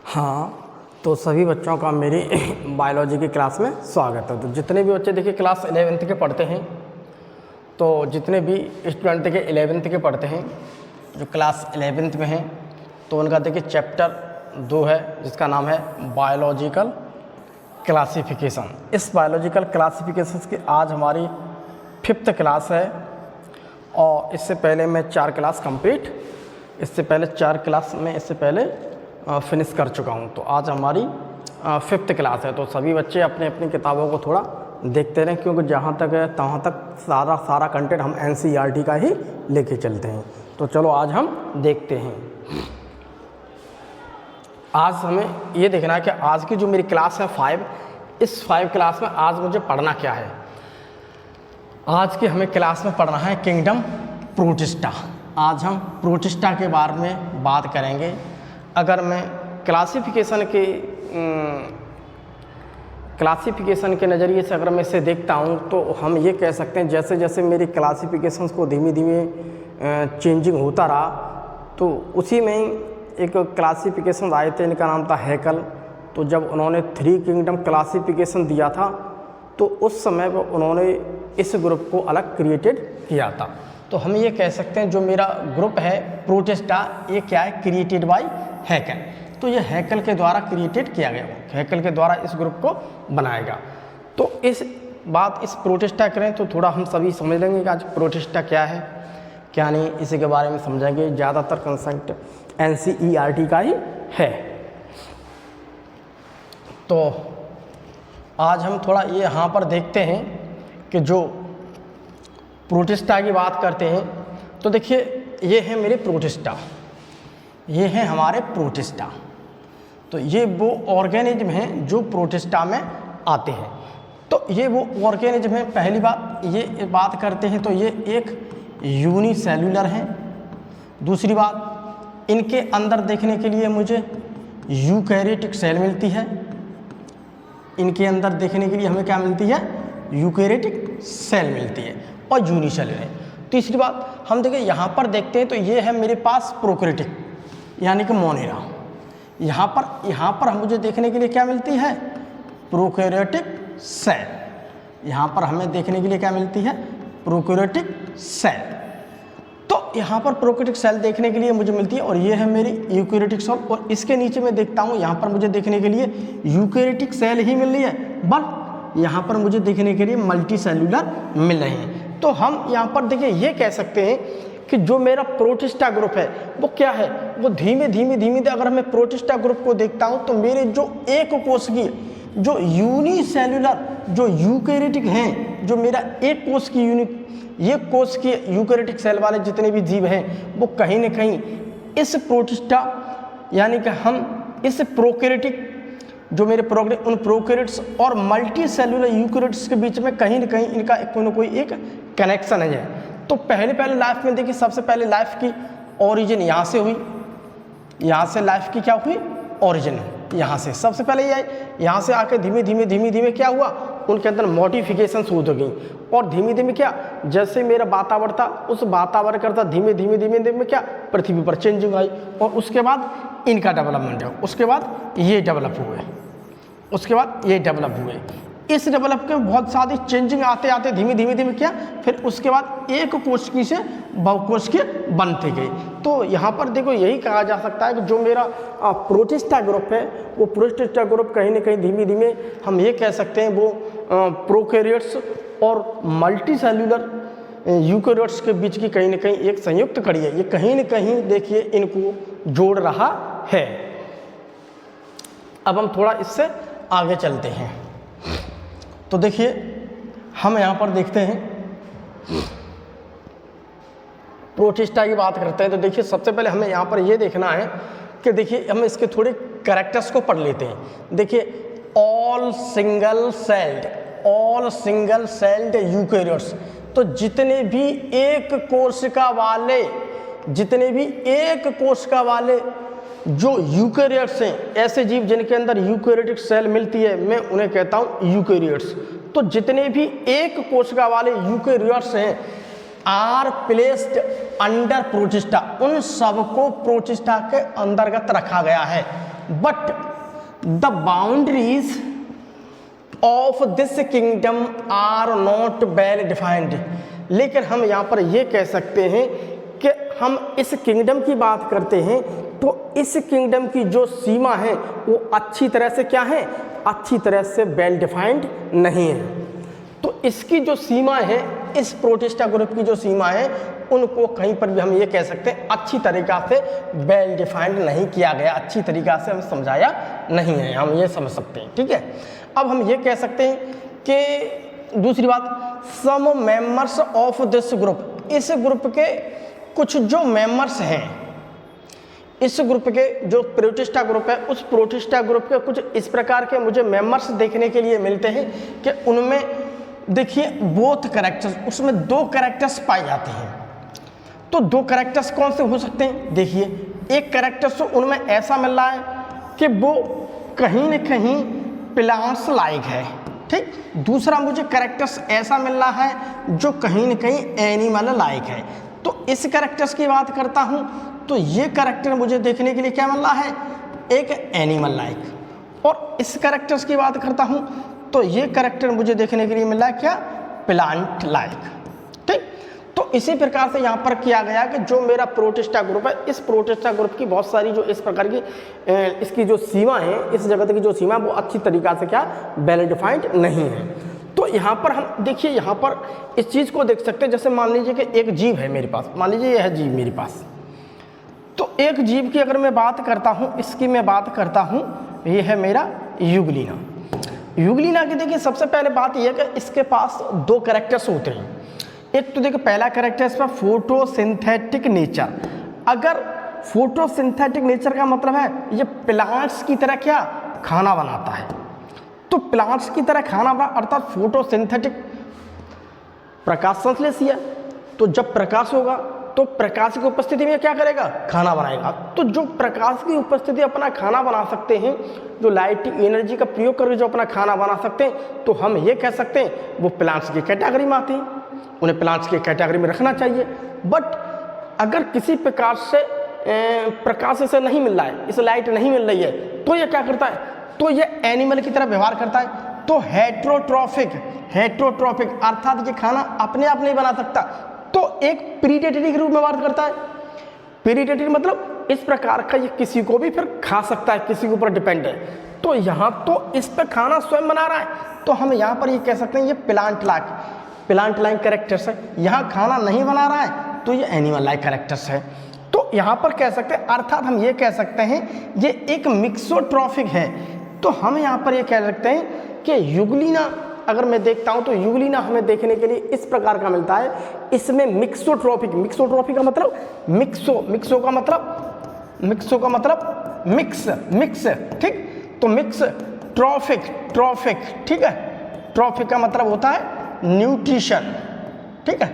हाँ, तो सभी बच्चों का मेरी बायोलॉजी की क्लास में स्वागत है। तो जितने भी बच्चे देखिए क्लास 11th के पढ़ते हैं, तो जितने भी स्टूडेंट के 11th के पढ़ते हैं जो क्लास 11th में हैं, तो उनका देखिए चैप्टर 2 है जिसका नाम है बायोलॉजिकल क्लासिफिकेशन। इस बायोलॉजिकल क्लासिफिकेशन की आज हमारी 5th क्लास है और इससे पहले मैं 4 क्लास कंप्लीट इससे पहले फिनिश कर चुका हूँ। तो आज हमारी 5th क्लास है। तो सभी बच्चे अपने अपनी किताबों को थोड़ा देखते रहें, क्योंकि जहाँ तक है तहाँ तक सारा कंटेंट हम NCERT का ही लेके चलते हैं। तो चलो आज हम देखते हैं। आज हमें ये देखना है कि आज की जो मेरी क्लास है 5, इस 5 क्लास में आज मुझे पढ़ना क्या है। आज की हमें क्लास में पढ़ना है किंगडम प्रोटिस्टा। आज हम प्रोटिस्टा के बारे में बात करेंगे। अगर मैं क्लासिफिकेशन के नज़रिए से अगर मैं इसे देखता हूँ तो हम ये कह सकते हैं जैसे जैसे मेरी क्लासिफिकेशंस को धीमे धीमे चेंजिंग होता रहा, तो उसी में ही एक क्लासिफिकेशन आए थे, इनका नाम था हैकल। तो जब उन्होंने 3 किंगडम क्लासिफिकेशन दिया था तो उस समय पर उन्होंने इस ग्रुप को अलग क्रिएटेड किया था। तो हम ये कह सकते हैं जो मेरा ग्रुप है प्रोटिस्टा, ये क्या है, क्रिएटेड बाय हैकल। तो ये हैकल के द्वारा क्रिएटेड किया गया, हैकल के द्वारा इस ग्रुप को बनाया गया। तो इस प्रोटिस्टा करें तो थोड़ा हम सभी समझ लेंगे कि आज प्रोटिस्टा क्या है क्या नहीं, इसी के बारे में समझेंगे। ज़्यादातर कंसेप्ट NCERT का ही है। तो आज हम थोड़ा ये यहाँ पर देखते हैं कि जो प्रोटिस्टा की बात करते हैं, तो देखिए ये है मेरे प्रोटिस्टा, ये हैं हमारे प्रोटिस्टा। तो ये वो ऑर्गेनिज्म हैं जो प्रोटिस्टा में आते हैं। तो ये वो ऑर्गेनिज्म हैं। पहली बात ये बात करते हैं तो ये एक यूनिसेल्युलर हैं। दूसरी बात, इनके अंदर देखने के लिए मुझे यूकैरियोटिक सेल मिलती है। इनके अंदर देखने के लिए हमें क्या मिलती है, यूकैरियोटिक सेल मिलती है और यूनिसेल्युलर है। तीसरी बात हम देखिए यहाँ पर देखते हैं तो ये है मेरे पास प्रोकैरियोटिक यानी कि मोनेरा। यहाँ पर मुझे देखने के लिए क्या मिलती है, प्रोकैरियोटिक सेल। यहाँ पर हमें देखने के लिए क्या मिलती है, प्रोकैरियोटिक सेल। तो यहाँ पर प्रोकैरियोटिक सेल देखने के लिए मुझे मिलती है और ये है मेरी यूकैरियोटिक सेल। और इसके नीचे मैं देखता हूँ यहाँ पर मुझे देखने के लिए यूकैरियोटिक सेल ही मिल रही है, बट यहाँ पर मुझे देखने के लिए मल्टी सेल्यूलर मिल रहे हैं। तो हम यहाँ पर देखिए ये कह सकते हैं कि जो मेरा प्रोटिस्टा ग्रुप है वो क्या है, वो धीमे धीमे अगर मैं प्रोटिस्टा ग्रुप को देखता हूँ तो मेरे जो एक कोशिकीय जो यूनिसेल्युलर जो यूकैरियोटिक हैं, जो मेरा एक कोश की ये कोश की यूकैरियोटिक सेल वाले जितने भी जीव हैं वो कहीं न कहीं इस प्रोटिस्टा यानी कि हम इस प्रोकैरियोटिक जो मेरे उन प्रोकैरियोट्स और मल्टी सेल्यूलर यूकैरियोट्स के बीच में कहीं न कहीं इनका कोई न कोई एक कनेक्शन है। तो पहले लाइफ में देखिए सबसे पहले लाइफ की ओरिजिन यहाँ से हुई, यहाँ से लाइफ की क्या हुई, ओरिजिन यहाँ से सबसे पहले ये यहाँ से आके धीमे धीमे क्या हुआ, उनके अंदर मॉडिफिकेशन शुरू हो गई। और धीमे धीमे क्या, जैसे मेरा वातावरण था उस वातावरण करता धीमे धीमे क्या पृथ्वी पर चेंजिंग आई और उसके बाद इनका डेवलपमेंट है। उसके बाद ये डेवलप हुए, इस डेवलप के बहुत सारी चेंजिंग आते धीमे क्या, फिर उसके बाद एक कोशिकी से बहुकोशिकीय बनते गए। तो यहाँ पर देखो यही कहा जा सकता है कि जो मेरा प्रोटिस्टा ग्रुप है वो प्रोटिस्टा ग्रुप कहीं न कहीं धीमे हम ये कह सकते हैं वो प्रोकैरियोट्स और मल्टी सेल्यूलर यूकैरियोट्स के बीच की कहीं न कहीं एक संयुक्त कड़ी है। ये कहीं न कहीं देखिए इनको जोड़ रहा है। अब हम थोड़ा इससे आगे चलते हैं। तो देखिए हम यहाँ पर देखते हैं प्रोटिस्टा की बात करते हैं। तो देखिए सबसे पहले हमें यहाँ पर ये देखना है कि देखिए हम इसके थोड़े कैरेक्टर्स को पढ़ लेते हैं। देखिए ऑल सिंगल सेल्ड यूकैरियोट्स, तो जितने भी एक कोशिका वाले जो यूकैरियोट्स हैं, ऐसे जीव जिनके अंदर यूकैरियोटिक सेल मिलती है, मैं उन्हें कहता हूँ यूकैरियोट्स। तो जितने भी एक कोशिका वाले यूकैरियोट्स हैं आर प्लेस्ड अंडर प्रोटिस्टा, उन सबको प्रोटिस्टा के अंतर्गत रखा गया है। But the boundaries of this kingdom are not well defined. लेकिन हम यहाँ पर ये कह सकते हैं कि हम इस किंगडम की बात करते हैं तो इस किंगडम की जो सीमा है वो अच्छी तरह से क्या है, अच्छी तरह से वेल डिफाइंड नहीं है। तो इसकी जो सीमा है, इस प्रोटिस्टा ग्रुप की जो सीमा है, उनको कहीं पर भी हम ये कह सकते हैं अच्छी तरीक़ा से वेल डिफाइंड नहीं किया गया, अच्छी तरीक़ा से हम समझाया नहीं है, हम ये समझ सकते हैं। ठीक है, अब हम ये कह सकते हैं कि दूसरी बात, some members of this group, इस ग्रुप के कुछ जो मेंबर्स हैं, इस ग्रुप के जो प्रोटिस्टा ग्रुप है, उस प्रोटिस्टा ग्रुप के कुछ इस प्रकार के मुझे मेंबर्स देखने के लिए मिलते हैं कि उनमें देखिए बोथ कैरेक्टर्स, उसमें दो कैरेक्टर्स पाए जाते हैं। तो दो कैरेक्टर्स कौन से हो सकते हैं? देखिए, एक कैरेक्टर तो उनमें ऐसा मिल रहा है कि वो कहीं न कहीं प्लांट्स लाइक है, ठीक। दूसरा मुझे कैरेक्टर्स ऐसा मिल रहा है जो कहीं न कहीं एनिमल लाइक है। तो इस कैरेक्टर्स की बात करता हूँ तो ये कैरेक्टर मुझे देखने के लिए क्या मिल रहा है, एक एनिमल लाइक। और इस कैरेक्टर्स की बात करता हूँ तो ये कैरेक्टर मुझे देखने के लिए मिल रहा है क्या, प्लांट लाइक, ठीक। तो इसी प्रकार से यहाँ पर किया गया कि जो मेरा प्रोटिस्टा ग्रुप है, इस प्रोटिस्टा ग्रुप की बहुत सारी जो इस प्रकार की इसकी जो सीमा है, इस जगत की जो सीमा है वो अच्छी तरीक़ा से क्या वेल डिफाइंड नहीं है। तो यहाँ पर हम देखिए, यहाँ पर इस चीज़ को देख सकते हैं। जैसे मान लीजिए कि एक जीव है मेरे पास, मान लीजिए यह है जीव मेरे पास। तो एक जीव की अगर मैं बात करता हूँ, इसकी मैं बात करता हूँ, ये है मेरा यूग्लिना। यूग्लिना की देखिए सबसे पहले बात यह है कि इसके पास दो कैरेक्टर्स होते हैं। एक तो देखिए पहला कैरेक्टर इसका फोटोसिंथेटिक नेचर। अगर फोटोसिंथेटिक नेचर का मतलब है ये प्लांट्स की तरह क्या खाना बनाता है। तो प्लांट्स की तरह खाना बना अर्थात फोटोसिंथेटिक, प्रकाश संश्लेषी है। तो जब प्रकाश होगा तो प्रकाश की उपस्थिति में क्या करेगा, खाना बनाएगा। तो जो प्रकाश की उपस्थिति अपना खाना बना सकते हैं, जो लाइट एनर्जी का प्रयोग करके जो अपना खाना बना सकते हैं, तो हम ये कह सकते हैं वो प्लांट्स की कैटेगरी में आते हैं, उन्हें प्लांट्स की कैटेगरी में रखना चाहिए। बट अगर किसी प्रकार से प्रकाश से नहीं मिल रहा है, इस लाइट नहीं मिल रही है, तो ये क्या करता है, तो ये एनिमल की तरह व्यवहार करता है। तो हेट्रोट्रॉफिक, हेट्रोट्रॉफिक अर्थात ये खाना अपने आप नहीं बना सकता, तो एक प्रीडेटरी के रूप में बात करता है। प्रीडेटरी मतलब इस प्रकार का ये किसी को भी फिर खा सकता है, किसी के ऊपर डिपेंड है। तो यहाँ तो इस पर खाना स्वयं बना रहा है, तो हम यहाँ पर ये कह सकते हैं ये प्लांट लाइक कैरेक्टर्स है। यहाँ खाना नहीं बना रहा है तो ये एनिमल लाइक कैरेक्टर्स है। तो यहाँ पर कह सकते हैं, अर्थात हम ये कह सकते हैं ये एक मिक्सोट्रॉफिक है। तो हम यहाँ पर ये कह सकते हैं कि यूग्लिना अगर मैं देखता हूँ तो यूग्लिना हमें देखने के लिए इस प्रकार का मिलता है। इसमें मिक्सोट्रॉफिक, मिक्सोट्रॉफिक का मतलब मिक्सो का मतलब मिक्स, ठीक। तो मिक्स ट्रॉफिक, ठीक है। ट्रॉफिक का मतलब होता है न्यूट्रिशन, ठीक है,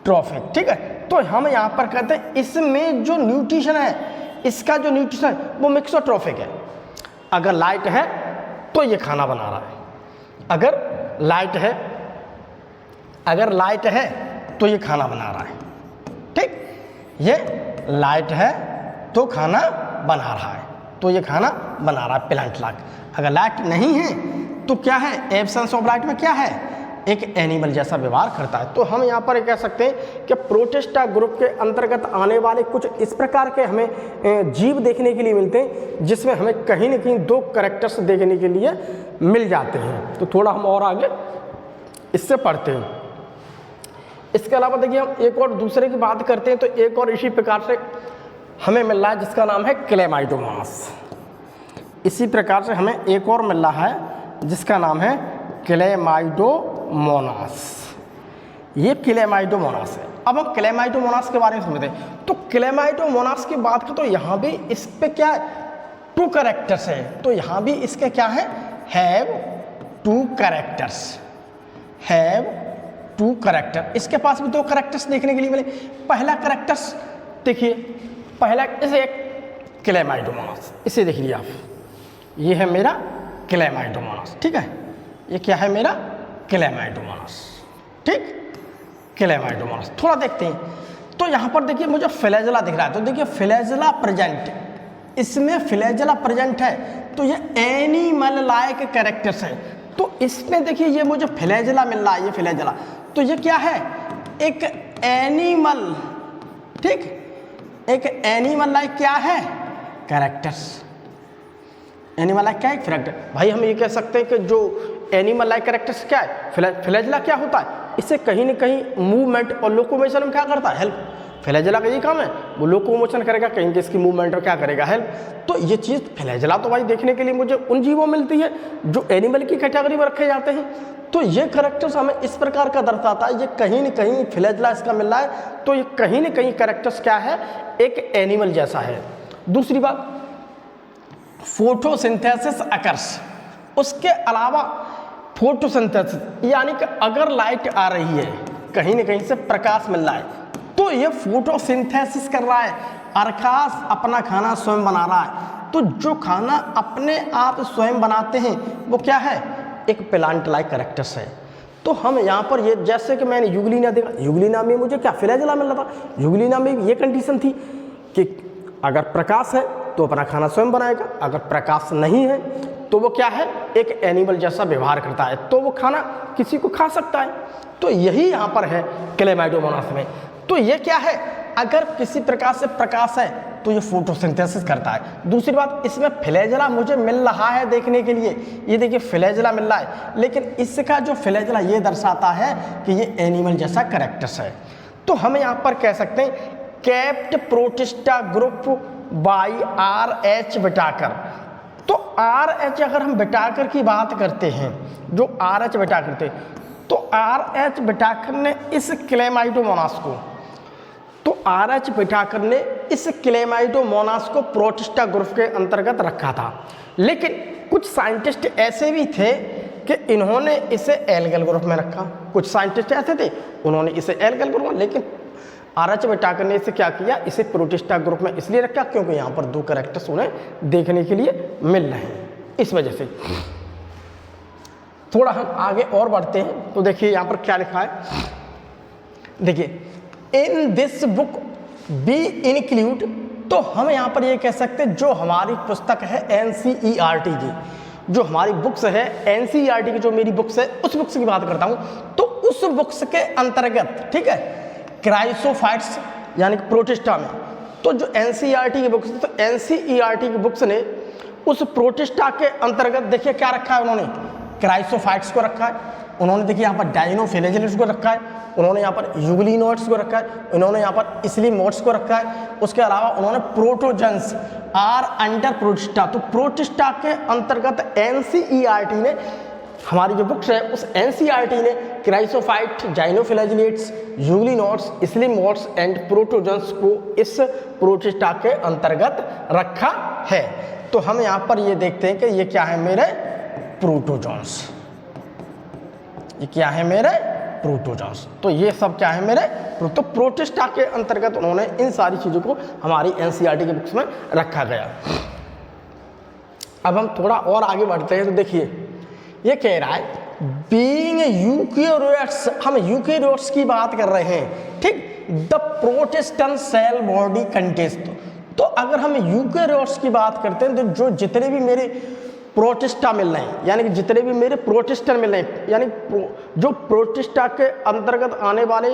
ट्रॉफिक, ठीक है। तो हम यहाँ पर कहते हैं इसमें जो न्यूट्रिशन है, इसका जो न्यूट्रिशन है वो मिक्सोट्रॉफिक है। अगर लाइट है तो ये खाना बना रहा है, अगर लाइट है तो ये खाना बना रहा है, ठीक। ये लाइट है तो खाना बना रहा है, तो ये खाना बना रहा है प्लांट लाइक। अगर लाइट नहीं है तो क्या है, एब्सेंस ऑफ लाइट में क्या है, एक एनिमल जैसा व्यवहार करता है। तो हम यहाँ पर कह सकते हैं कि प्रोटिस्टा ग्रुप के अंतर्गत आने वाले कुछ इस प्रकार के हमें जीव देखने के लिए मिलते हैं, जिसमें हमें कहीं न कहीं दो कैरेक्टर्स देखने के लिए मिल जाते हैं। तो थोड़ा हम और आगे इससे पढ़ते हैं। इसके अलावा देखिए हम एक और दूसरे की बात करते हैं, तो एक और इसी प्रकार से हमें मिल रहा है जिसका नाम है क्लेमाइडोमोनास। इसी प्रकार से हमें एक और मिल रहा है जिसका नाम है क्लेमाइडोमोनास। ये क्लेमाइडोमोनास है। अब हम क्लेमाइडोमोनास के बारे में समझते हैं। तो क्लेमाइडोमोनास की बात करें तो यहाँ भी इस पे क्या है, टू कैरेक्टर्स है। तो यहाँ भी इसके क्या है, हैव टू कैरेक्टर। इसके पास भी दो कैरेक्टर्स देखने के लिए मिले। पहला कैरेक्टर्स देखिए, पहला इसे एक क्लेमाइडोमोनास, इसे देख लिया आप, ये है मेरा क्लेमाइडोमोनास, ठीक है। ये क्या है मेरा क्लेमाइडोमोनास, ठीक, क्लेमाइडोमोनास। थोड़ा देखते हैं। तो यहाँ पर देखिए मुझे फ्लैजेला दिख रहा है, तो देखिए फ्लैजेला प्रेजेंट, इसमें फ्लैजेला प्रेजेंट है, तो ये एनिमल लाइक कैरेक्टर्स है। तो इसमें देखिए ये मुझे फ्लैजेला मिल रहा है, ये फ्लैजेला, तो ये क्या है, एक एनिमल, ठीक, एक एनिमल लाइक क्या है कैरेक्टर्स, एनिमल लाइक क्या है कैरेक्टर। भाई हम ये कह सकते हैं कि जो एनिमल लाइक कैरेक्टर्स क्या है, फ्लैजेला क्या होता है, इससे कहीं ना कहीं मूवमेंट और लोकोमोशन में क्या करता है, हेल्प। फ्लैजेला का ये काम है, वो लोकोमोशन करेगा, कहीं कि इसकी मूवमेंट में क्या करेगा, हेल्प। तो ये चीज़ फ्लैजेला तो भाई देखने के लिए मुझे उन जीवों मिलती है जो एनिमल की कैटेगरी में रखे जाते हैं। तो ये कैरेक्टर्स हमें इस प्रकार का दर्शाता है, ये कहीं न कहीं फ्लैजेला इसका मिल रहा है, तो ये कहीं न कहीं कैरेक्टर्स क्या है, एक एनिमल जैसा है। दूसरी बात, फोटोसिंथेसिस अकर्स, उसके अलावा फोटोसिंथेसिस यानी कि अगर लाइट आ रही है, कहीं न कहीं से प्रकाश मिल रहा है, तो ये फोटोसिंथेसिस कर रहा है, अर्थात अपना खाना स्वयं बना रहा है। तो जो खाना अपने आप स्वयं बनाते हैं वो क्या है, एक प्लांट लाइक कैरेक्टर्स है। तो हम यहाँ पर ये, जैसे कि मैंने यूग्लिना देखा, यूग्लिना में मुझे क्या फ्लैजेला मिल रहा था, यूग्लिना में ये कंडीशन थी कि अगर प्रकाश है तो अपना खाना स्वयं बनाएगा, अगर प्रकाश नहीं है तो वो क्या है, एक एनिमल जैसा व्यवहार करता है, तो वो खाना किसी को खा सकता है। तो यही यहाँ पर है क्लेमाइडोमोनास में। तो ये क्या है, अगर किसी प्रकार से प्रकाश है तो ये फोटोसिंथेसिस करता है। दूसरी बात, इसमें फ्लैजेला मुझे मिल रहा है देखने के लिए, ये देखिए फ्लैजेला मिल रहा है, लेकिन इसका जो फ्लैजेला ये दर्शाता है कि ये एनिमल जैसा कैरेक्टर्स है। तो हम यहाँ पर कह सकते हैं kept protista group by RH बिटाकर। तो RH अगर हम बिटाकर की बात करते हैं, जो RH बिटाकर थे, तो RH बिटाकर ने इस क्लेमाइडोमोनास को, तो RH बिटाकर ने इस क्लेमाइडोमोनास को प्रोटिस्टा ग्रुप के अंतर्गत रखा था। लेकिन कुछ साइंटिस्ट ऐसे भी थे कि इन्होंने इसे एल्गल ग्रुप में रखा, कुछ साइंटिस्ट ऐसे थे उन्होंने इसे एल्गल ग्रुप में, लेकिन RH बिटाकर ने इसे क्या किया, इसे प्रोटिस्टा ग्रुप में इसलिए रखा क्योंकि यहाँ पर दो कैरेक्टर्स उन्हें देखने के लिए मिल रहे हैं, इस वजह से। थोड़ा हम आगे और बढ़ते हैं, तो देखिए यहाँ पर क्या लिखा है, देखिए in this book be include, तो हम यहाँ पर ये कह सकते हैं जो हमारी पुस्तक है NCERT की, जो हमारी बुक्स है NCERT की, जो मेरी बुक्स है उस बुक्स की बात करता हूँ, तो उस बुक्स के अंतर्गत, ठीक है, क्राइसोफाइट्स यानी प्रोटिस्टा में, तो जो NCERT की बुक्स, तो NCERT की बुक्स ने उस प्रोटिस्टा के अंतर्गत देखिए क्या रखा है, उन्होंने क्राइसोफाइट्स को रखा है, उन्होंने देखिए यहाँ पर डायनोफ्लैजेलेट्स को रखा है, उन्होंने यहाँ पर यूग्लिनोइड्स को रखा है, उन्होंने यहाँ पर इस्लीमोड्स को रखा है, उसके अलावा उन्होंने प्रोटोजन्स आर अंडर प्रोटिस्टा, तो प्रोटिस्टा के अंतर्गत NCERT ने, हमारी जो बुक्स है उस NCERT ने क्राइसोफाइट, डायनोफ्लैजेलेट्स, यूग्लिनोइड्स, इस्लीमोड्स एंड प्रोटोजन्स को इस प्रोटिस्टा के अंतर्गत रखा है। तो हम यहाँ पर ये देखते हैं कि ये क्या है, मेरे प्रोटोजोन्स, ये क्या है, मेरे प्रोटोजोन्स। तो ये सब क्या है, मेरे तो प्रोटिस्टा के अंतर्गत उन्होंने इन सारी चीज़ों को हमारी NCERT की बुक्स में रखा गया। अब हम थोड़ा और आगे बढ़ते हैं, तो देखिए ये कह रहा है बीइंग यूकेरियोट्स, हम यूकेरियोट्स की बात कर रहे हैं, ठीक, द प्रोटिस्टन सेल बॉडी कंटेस्ट। तो अगर हम यूकेरियोट्स की बात करते हैं, तो जो जितने भी मेरे प्रोटिस्टा मिल रहे हैं, यानी कि जितने भी मेरे प्रोटिस्टन मिल रहे हैं, यानी जो प्रोटिस्टा के अंतर्गत आने वाले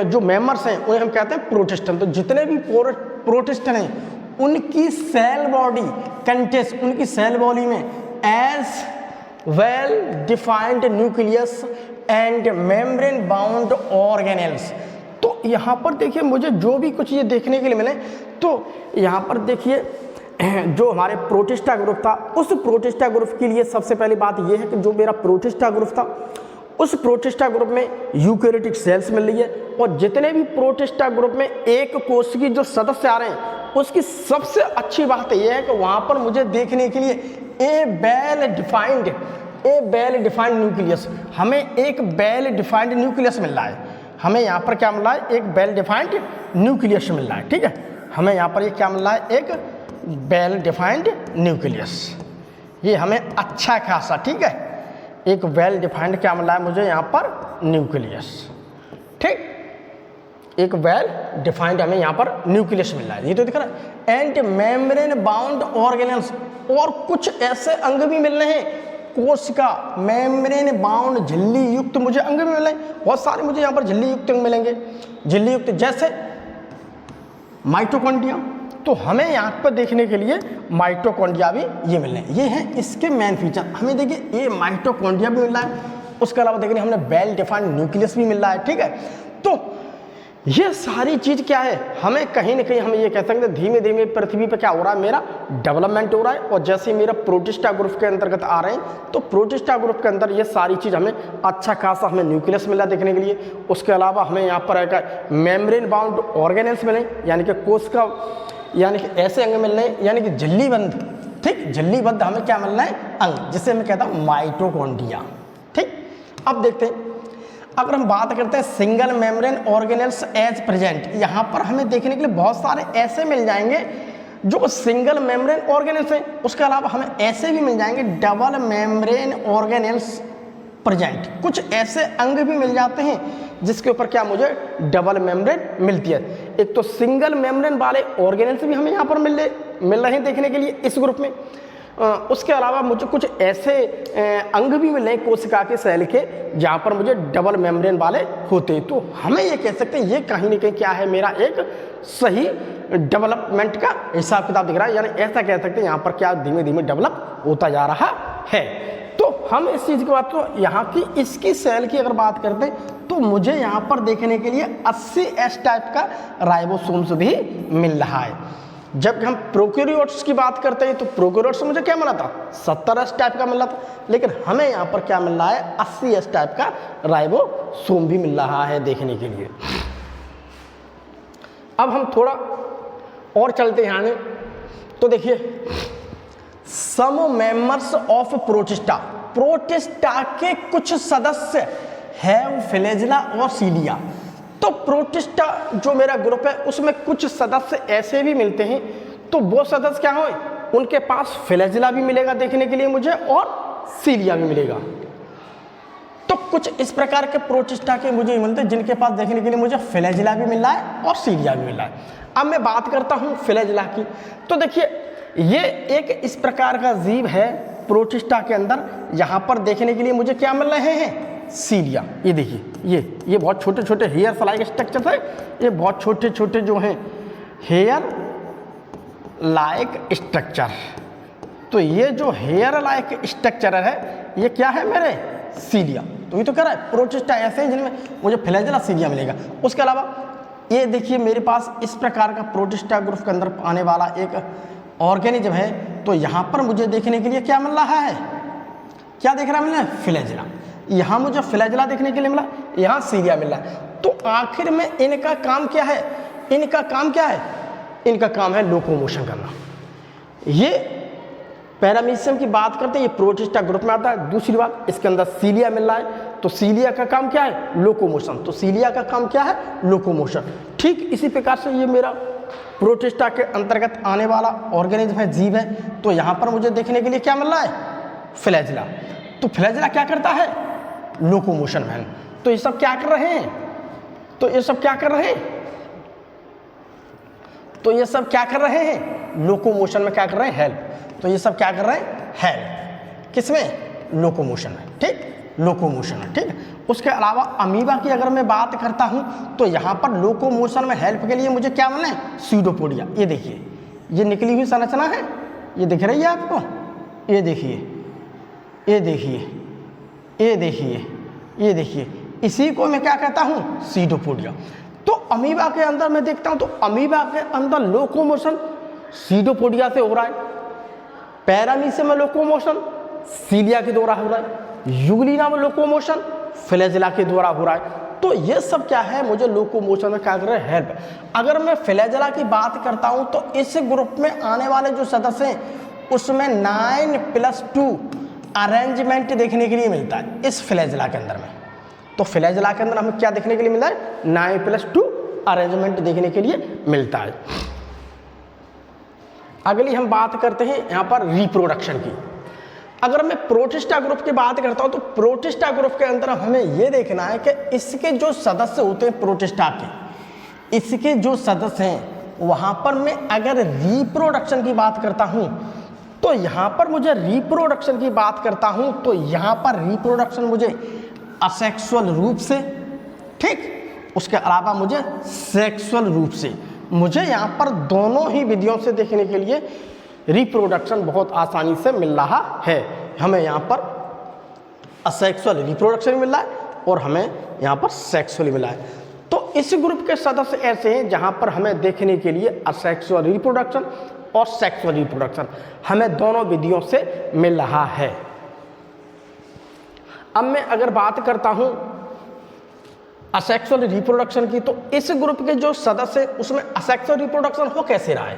जो मेंबर्स हैं उन्हें हम कहते हैं प्रोटिस्टन। तो जितने भी प्रोटिस्टन हैं उनकी सेल बॉडी कंटेस्ट, उनकी सेल बॉडी में as well defined nucleus and membrane bound organelles. तो यहाँ पर देखिए मुझे जो भी कुछ ये देखने के लिए मिले, तो यहाँ पर देखिए जो हमारे प्रोटिस्टा ग्रुप था, उस प्रोटिस्टा ग्रुप के लिए सबसे पहली बात यह है कि जो मेरा प्रोटिस्टा ग्रुप था उस प्रोटिस्टा ग्रुप में यूकैरियोटिक सेल्स मिल रही है, और जितने भी प्रोटिस्टा ग्रुप में एक कोश की जो सदस्य आ रहे हैं उसकी सबसे अच्छी बात यह है कि वहाँ पर मुझे देखने के लिए ए वेल डिफाइंड न्यूक्लियस, हमें एक वेल डिफाइंड न्यूक्लियस मिल रहा है, हमें यहाँ पर क्या मिल रहा है, एक वेल डिफाइंड न्यूक्लियस मिल रहा है, ठीक है, हमें यहाँ पर ये क्या मिल रहा है, एक वेल डिफाइंड न्यूक्लियस, ये हमें अच्छा खासा, ठीक है, एक वेल डिफाइंड क्या मिल रहा है मुझे यहाँ पर न्यूक्लियस, ठीक, एक वेल डिफाइंड हमें यहाँ पर न्यूक्लियस मिल रहा है, ये तो दिख रहा है। एंड मेम्ब्रेन बाउंड ऑर्गेनेल्स, और कुछ ऐसे अंग भी मिल रहे हैं कोशिका मेम्ब्रेन बाउंड झिल्ली युक्त मुझे अंग भी मिल रहे हैं, बहुत सारे मुझे यहाँ पर झिल्ली युक्त अंग मिलेंगे, झिल्ली युक्त जैसे माइटोकॉन्ड्रिया। तो हमें यहाँ पर देखने के लिए माइटोकॉन्ड्रिया भी ये मिल रहे हैं, ये हैं इसके मेन फीचर। हमें देखिए ये माइटोकॉन्ड्रिया भी मिल रहा है, उसके अलावा देखिए हमें वेल डिफाइंड न्यूक्लियस भी मिल रहा है, ठीक है। तो ये सारी चीज़ क्या है, हमें कहीं ना कहीं हम ये कह सकते हैं धीमे धीमे पृथ्वी पे क्या हो रहा है, मेरा डेवलपमेंट हो रहा है। और जैसे मेरा प्रोटिस्टा ग्रुप के अंतर्गत आ रहे हैं, तो प्रोटिस्टा ग्रुप के अंदर ये सारी चीज़ हमें अच्छा खासा हमें न्यूक्लियस मिला देखने के लिए। उसके अलावा हमें यहाँ पर एक मेम्ब्रेन बाउंड ऑर्गेनेल्स मिले, यानी कि कोशिका, यानी कि ऐसे अंग मिल रहे हैं, यानी कि झिल्लीबंद, ठीक, झिल्लीबद्ध हमें क्या मिल रहा है अंग, जिसे मैं कहता हूँ माइटोकॉन्ड्रिया, ठीक। अब देखते हैं, अगर हम बात करते हैं single membrane organelles as present, यहाँ पर हमें देखने के लिए बहुत सारे ऐसे मिल जाएंगे जो सिंगल मेम्ब्रेन ऑर्गेनेल्स हैं। उसके अलावा हमें ऐसे भी मिल जाएंगे डबल मेम्ब्रेन ऑर्गेनेल्स प्रेजेंट, कुछ ऐसे अंग भी मिल जाते हैं जिसके ऊपर क्या मुझे डबल मेम्ब्रेन मिलती है। एक तो सिंगल मेम्ब्रेन वाले ऑर्गेनेल्स भी हमें यहाँ पर मिल रहे हैं देखने के लिए इस ग्रुप में। उसके अलावा मुझे कुछ ऐसे अंग भी मिले कोशिका के सेल के जहाँ पर मुझे डबल मेम्ब्रेन वाले होते हैं। तो हमें ये कह सकते हैं ये कहीं ना कहीं क्या है, मेरा एक सही डेवलपमेंट का हिसाब किताब दिख रहा है, यानी ऐसा कह सकते हैं यहाँ पर क्या धीमे धीमे डेवलप होता जा रहा है। तो हम इस चीज़ की बात, तो यहाँ की इसकी सेल की अगर बात करते हैं तो मुझे यहाँ पर देखने के लिए 80S टाइप का राइबोसोम्स भी मिल रहा है। जब हम प्रोकैरियोट्स की बात करते हैं तो प्रोकैरियोट्स मुझे क्या मिला था, 70S टाइप का मिला था, लेकिन हमें यहाँ पर क्या मिल रहा है, 80S टाइप का राइबोसोम भी मिल रहा है देखने के लिए। अब हम थोड़ा और चलते हैं आगे, तो देखिए some members of protista, protista के कुछ सदस्य हैव फ्लैजेला और सीलिया। तो प्रोटिस्टा जो मेरा ग्रुप है उसमें कुछ सदस्य ऐसे भी मिलते हैं, तो वो सदस्य क्या हो, उनके पास फ्लैजेला भी मिलेगा देखने के लिए मुझे और सीलिया भी मिलेगा। तो कुछ इस प्रकार के प्रोटिस्टा के मुझे मिलते हैं जिनके पास देखने के लिए मुझे फ्लैजेला भी मिल रहा है और सीलिया भी मिल रहा है। अब मैं बात करता हूँ फ्लैजेला की, तो देखिए ये एक इस प्रकार का जीव है प्रोटिस्टा के अंदर, यहाँ पर देखने के लिए मुझे क्या मिल रहे हैं, सीलिया। ये देखिए ये बहुत छोटे छोटे हेयर लाइक स्ट्रक्चर है, ये बहुत छोटे छोटे जो हैं हेयर लाइक स्ट्रक्चर। तो ये जो हेयर लाइक स्ट्रक्चर है ये क्या है मेरे, सीलिया। तो ये तो कह रहा है प्रोटिस्टा ऐसे हैं जिनमें मुझे फ्लैजेला सीलिया मिलेगा। उसके अलावा ये देखिए मेरे पास इस प्रकार का प्रोटिस्टा ग्रुप के अंदर आने वाला एक ऑर्गेनिज्म है, तो यहाँ पर मुझे देखने के लिए क्या मिल रहा है, क्या देख रहा है मैंने, फ्लैजेला। यहाँ मुझे फ्लैजेला देखने के लिए मिला, यहाँ सीलिया मिल रहा है। तो आखिर में इनका काम क्या है, इनका काम क्या है, इनका काम है लोकोमोशन करना। ये पैरामीशियम की बात करते हैं, ये प्रोटिस्टा ग्रुप में आता है। दूसरी बात, इसके अंदर सीलिया मिल रहा है, तो सीलिया का काम क्या है, लोकोमोशन। तो सीलिया का काम क्या है, लोकोमोशन। ठीक इसी प्रकार से ये मेरा प्रोटिस्टा के अंतर्गत आने वाला ऑर्गेनिज्म है, जीव है। तो यहाँ पर मुझे देखने के लिए क्या मिल रहा है, फ्लैजेला। तो फ्लैजेला क्या करता है, लोकोमोशन मैन। तो ये सब क्या कर रहे हैं, तो ये सब क्या कर रहे हैं, तो ये सब क्या कर रहे हैं, लोकोमोशन में क्या कर रहे हैं, हेल्प। तो ये सब क्या कर रहे हैं, हेल्प किसमें, लोकोमोशन में, ठीक, लोकोमोशन में, ठीक। उसके अलावा अमीबा की अगर मैं बात करता हूं तो यहाँ पर लोकोमोशन में हेल्प के लिए मुझे क्या मिलना है, सीडोपोडिया। ये देखिए ये निकली हुई संरचना है, ये दिख रही है आपको, ये देखिए, ये देखिए, ये देखिए, ये देखिए, इसी को मैं क्या कहता हूँ, सीडोपोडिया। तो अमीबा के अंदर मैं देखता हूँ तो अमीबा के अंदर लोकोमोशन सीडोपोडिया से हो रहा है, पैरामीशियम में लोकोमोशन सीलिया के द्वारा हो रहा है, यूग्लिना में लोकोमोशन फ्लैजेला के द्वारा हो रहा है। तो ये सब क्या है, मुझे लोकोमोशन में क्या कर रहा है, हेल्प। अगर मैं फ्लैजेला की बात करता हूँ तो इस ग्रुप में आने वाले जो सदस्य हैं उसमें 9+2 अरेंजमेंट देखने के लिए मिलता है इस फ्लैजेला के अंदर में। तो फ्लैजेला के अंदर हमें क्या देखने के लिए मिलता है, 9+2 अरेंजमेंट देखने के लिए मिलता है। अगली हम बात करते हैं यहाँ पर रिप्रोडक्शन की। अगर मैं प्रोटिस्टा ग्रुप की बात करता हूँ तो प्रोटिस्टा ग्रुप के अंदर हमें ये देखना है कि इसके जो सदस्य होते हैं प्रोटिस्टा के, इसके जो सदस्य हैं वहाँ पर मैं अगर रिप्रोडक्शन की बात करता हूँ तो यहाँ पर मुझे रिप्रोडक्शन की बात करता हूँ तो यहाँ पर रिप्रोडक्शन मुझे असेक्सुअल रूप से, ठीक, उसके अलावा मुझे सेक्सुअल रूप से, मुझे यहाँ पर दोनों ही विधियों से देखने के लिए रिप्रोडक्शन बहुत आसानी से मिल रहा है। हमें यहाँ पर असेक्सुअल रिप्रोडक्शन मिल रहा है और हमें यहाँ पर सेक्सुअली मिला है। तो इस ग्रुप के सदस्य ऐसे हैं जहाँ पर हमें देखने के लिए असेक्सुअल रिप्रोडक्शन और सेक्सुअल रिप्रोडक्शन हमें दोनों विधियों से मिल रहा है। अब मैं अगर बात करता हूँ असेक्सुअल रिप्रोडक्शन की, तो इस ग्रुप के जो सदस्य उसमें असेक्सुअल रिप्रोडक्शन हो कैसे रहा है।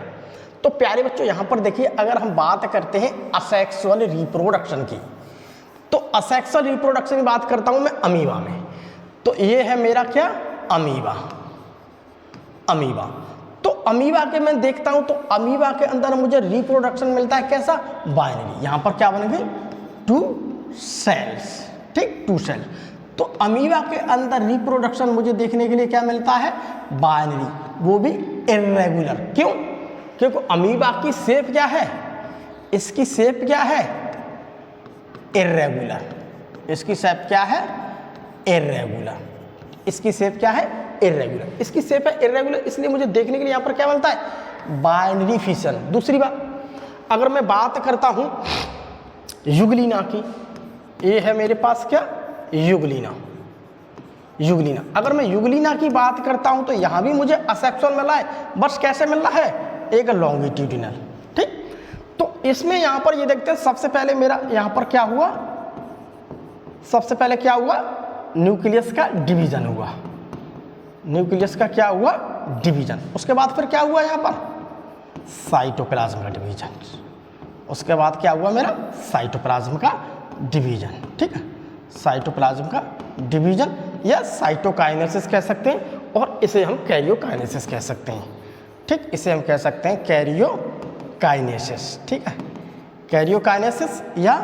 तो प्यारे बच्चों यहाँ पर देखिए, अगर हम बात करते हैं असेक्सुअल रिप्रोडक्शन की, तो असेक्सुअल रिप्रोडक्शन की बात करता हूँ मैं अमीबा में। तो ये है मेरा क्या, अमीबा। अमीबा, तो अमीबा के मैं देखता हूँ तो अमीबा के अंदर मुझे रिप्रोडक्शन मिलता है कैसा, बाइनरी। यहाँ पर क्या बनेंगे, 2 सेल्स, ठीक, 2 सेल। तो अमीबा के अंदर रिप्रोडक्शन मुझे देखने के लिए क्या मिलता है, बाइनरी, वो भी इर्रेगुलर। क्यों, क्योंकि अमीबा की शेप क्या है, इसकी शेप क्या है, इर्रेगुलर। इसकी शेप क्या है, इर्रेगुलर। इसकी शेप क्या है, इर्रेगुलर। इसकी शेप है इर्रेगुलर, इसलिए मुझे देखने के लिए यहाँ पर क्या मिलता है, बाइनरी फिशन। दूसरी बात, अगर मैं बात करता हूँ युगलीना की, ये है मेरे पास क्या, युगलीना। युगलीना, अगर मैं युगलीना की बात करता हूँ तो यहाँ भी मुझे असेक्सुअल मिला है, बस कैसे मिल रहा है, एक लॉन्गिट्यूडिनल, ठीक। तो इसमें यहाँ पर ये देखते हैं, सबसे पहले मेरा यहाँ पर क्या हुआ, सबसे पहले क्या हुआ, न्यूक्लियस का डिवीजन हुआ। न्यूक्लियस का क्या हुआ, डिवीजन। उसके बाद फिर क्या हुआ यहाँ पर, साइटोप्लाज्म का डिवीजन। उसके बाद क्या हुआ मेरा, साइटोप्लाज्म का डिवीजन, ठीक है, साइटोप्लाज्म का डिवीजन या साइटोकाइनेसिस कह सकते हैं, और इसे हम कैरियोकाइनेसिस कह सकते हैं, ठीक, इसे हम कह सकते हैं कैरियोकाइनेसिस, ठीक है, कैरियोकाइनेसिस या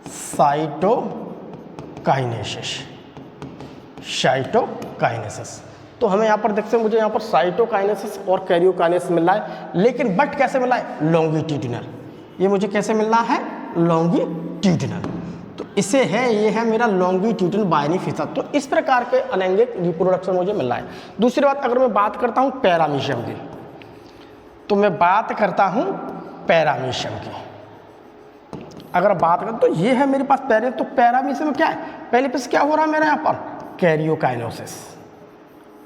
साइटोकाइनेसिस, साइटोकाइनेसिस। तो हमें यहाँ पर देखते हैं, मुझे यहाँ पर साइटोकाइनेसिस और कैरियोकाइनेसिस मिल रहा है, लेकिन बट कैसे मिल रहा है, लॉन्गिट्यूडिनल। ये मुझे कैसे मिल रहा है, लॉन्गिट्यूडिनल। तो इसे है, ये है मेरा लॉन्गिट्यूडिनल बाइनरी फिशर। तो इस प्रकार के अलैंगिक रिप्रोडक्शन मुझे मिल रहा है। दूसरी बात, अगर मैं बात करता हूँ पैरामीशियम की, तो मैं बात करता हूँ पैरामीशियम की। अगर बात करें तो ये है मेरे पास पैरे, तो पैरामीशियम क्या है, पहले पे क्या हो रहा है मेरे यहाँ पर, कैरियोकाइनेसिस,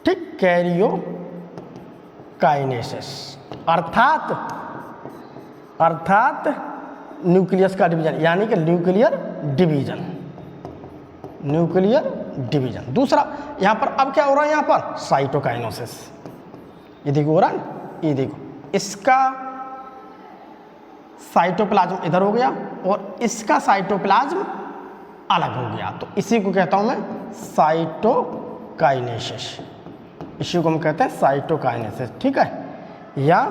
ठीक, कैरियोकाइनेसिस, अर्थात न्यूक्लियस का डिवीजन, यानी कि न्यूक्लियर डिवीजन, न्यूक्लियर डिवीजन। दूसरा यहाँ पर अब क्या हो रहा है, यहाँ पर साइटोकाइनेसिस, ये देखो हो रहा है, ये देखो, इसका साइटोप्लाज्म इधर हो गया और इसका साइटोप्लाज्म अलग हो गया, तो इसी को कहता हूँ मैं साइटोकाइनेसिस। इसी को हम कहते हैं साइटोकाइनेसिस, ठीक है, या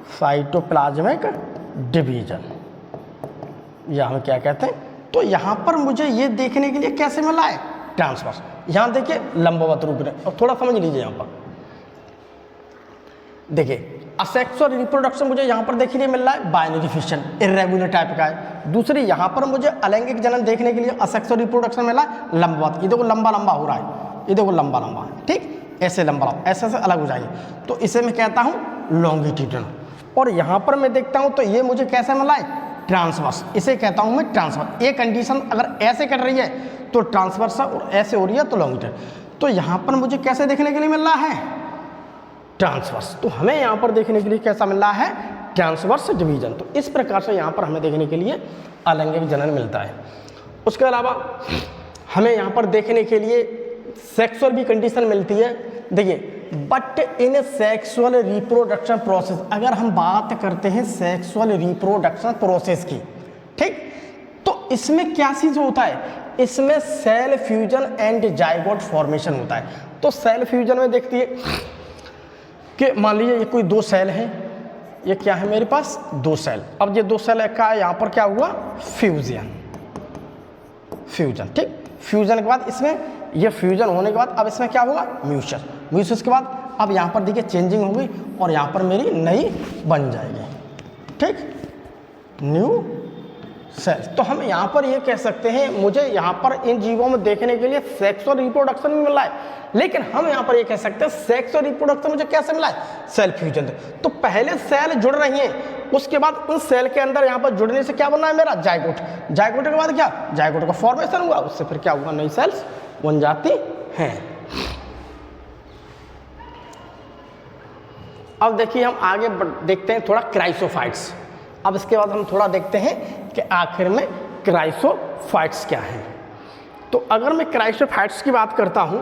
साइटोप्लाज्मिक डिवीजन, या हम क्या कहते हैं। तो यहाँ पर मुझे ये देखने के लिए कैसे मिला है, ट्रांसवर्स। यहाँ देखिए लंबवत रूप में, और थोड़ा समझ लीजिए यहाँ पर देखिए, असेक्सुअल रिप्रोडक्शन मुझे यहाँ पर देखने के लिए मिल रहा है बाइनरी फिशन, इर्रेगुलर टाइप का है। दूसरी यहाँ पर मुझे अलैंगिक जनन देखने के लिए असेक्सुअल रिप्रोडक्शन मिला है लंबवत, ये देखो लंबा लंबा हो रहा है, ये देखो लंबा लंबा, ठीक, ऐसे लंबा ऐसे से अलग हो जाएगी, तो इसे मैं कहता हूँ लॉन्गिट्यूडिनल। और यहाँ पर मैं देखता हूँ तो ये मुझे कैसे मिला है, ट्रांसवर्स, इसे कहता हूँ मैं ट्रांसवर्स। ये कंडीशन अगर ऐसे कर रही है तो ट्रांसवर्स, और ऐसे हो रही है तो लॉन्गिट्यूडिनल। तो यहाँ पर मुझे कैसे देखने के लिए मिल रहा है, ट्रांसवर्स। तो हमें यहाँ पर देखने के लिए कैसा मिल रहा है, ट्रांसवर्स डिवीजन। तो इस प्रकार से यहाँ पर हमें देखने के लिए अलैंगिक जनन मिलता है। उसके अलावा हमें यहाँ पर देखने के लिए सेक्सुअल भी कंडीशन मिलती है। देखिए, but in sexual reproduction process, अगर हम बात करते हैं सेक्सुअल रिप्रोडक्शन प्रोसेस की, ठीक, तो इसमें क्या चीज होता है, इसमें cell fusion and zygote formation होता है। तो सेल फ्यूजन में देखती है कि मान लीजिए ये कोई 2 सेल हैं, ये क्या है मेरे पास 2 सेल। अब ये 2 सेल का यहाँ पर क्या हुआ, फ्यूजन, फ्यूजन, ठीक। फ्यूजन के बाद इसमें ये फ्यूजन होने के बाद अब इसमें क्या होगा, म्यूचस। म्यूचस के बाद अब यहाँ पर देखिए चेंजिंग होगी और यहाँ पर मेरी नई बन जाएगी, ठीक, न्यू सेल्स। तो हम यहाँ पर ये कह सकते हैं मुझे यहाँ पर इन जीवों में देखने के लिए सेक्स और रिप्रोडक्शन भी मिला है, लेकिन हम यहाँ पर ये कह सकते हैं सेक्स और रिप्रोडक्शन मुझे कैसे मिला है, सेल फ्यूजन। तो पहले सेल जुड़ रही हैं, उसके बाद उन सेल के अंदर यहाँ पर जुड़ने से क्या बनना है मेरा, जाइगोट। जाइगोट के बाद क्या, जाइगोट का फॉर्मेशन हुआ, उससे फिर क्या हुआ, नई सेल्स बन जाती हैं। अब देखिए हम आगे देखते हैं थोड़ा क्राइसोफाइट्स। अब इसके बाद हम थोड़ा देखते हैं कि आखिर में क्राइसोफाइट्स क्या हैं। तो अगर मैं क्राइसोफाइट्स की बात करता हूं,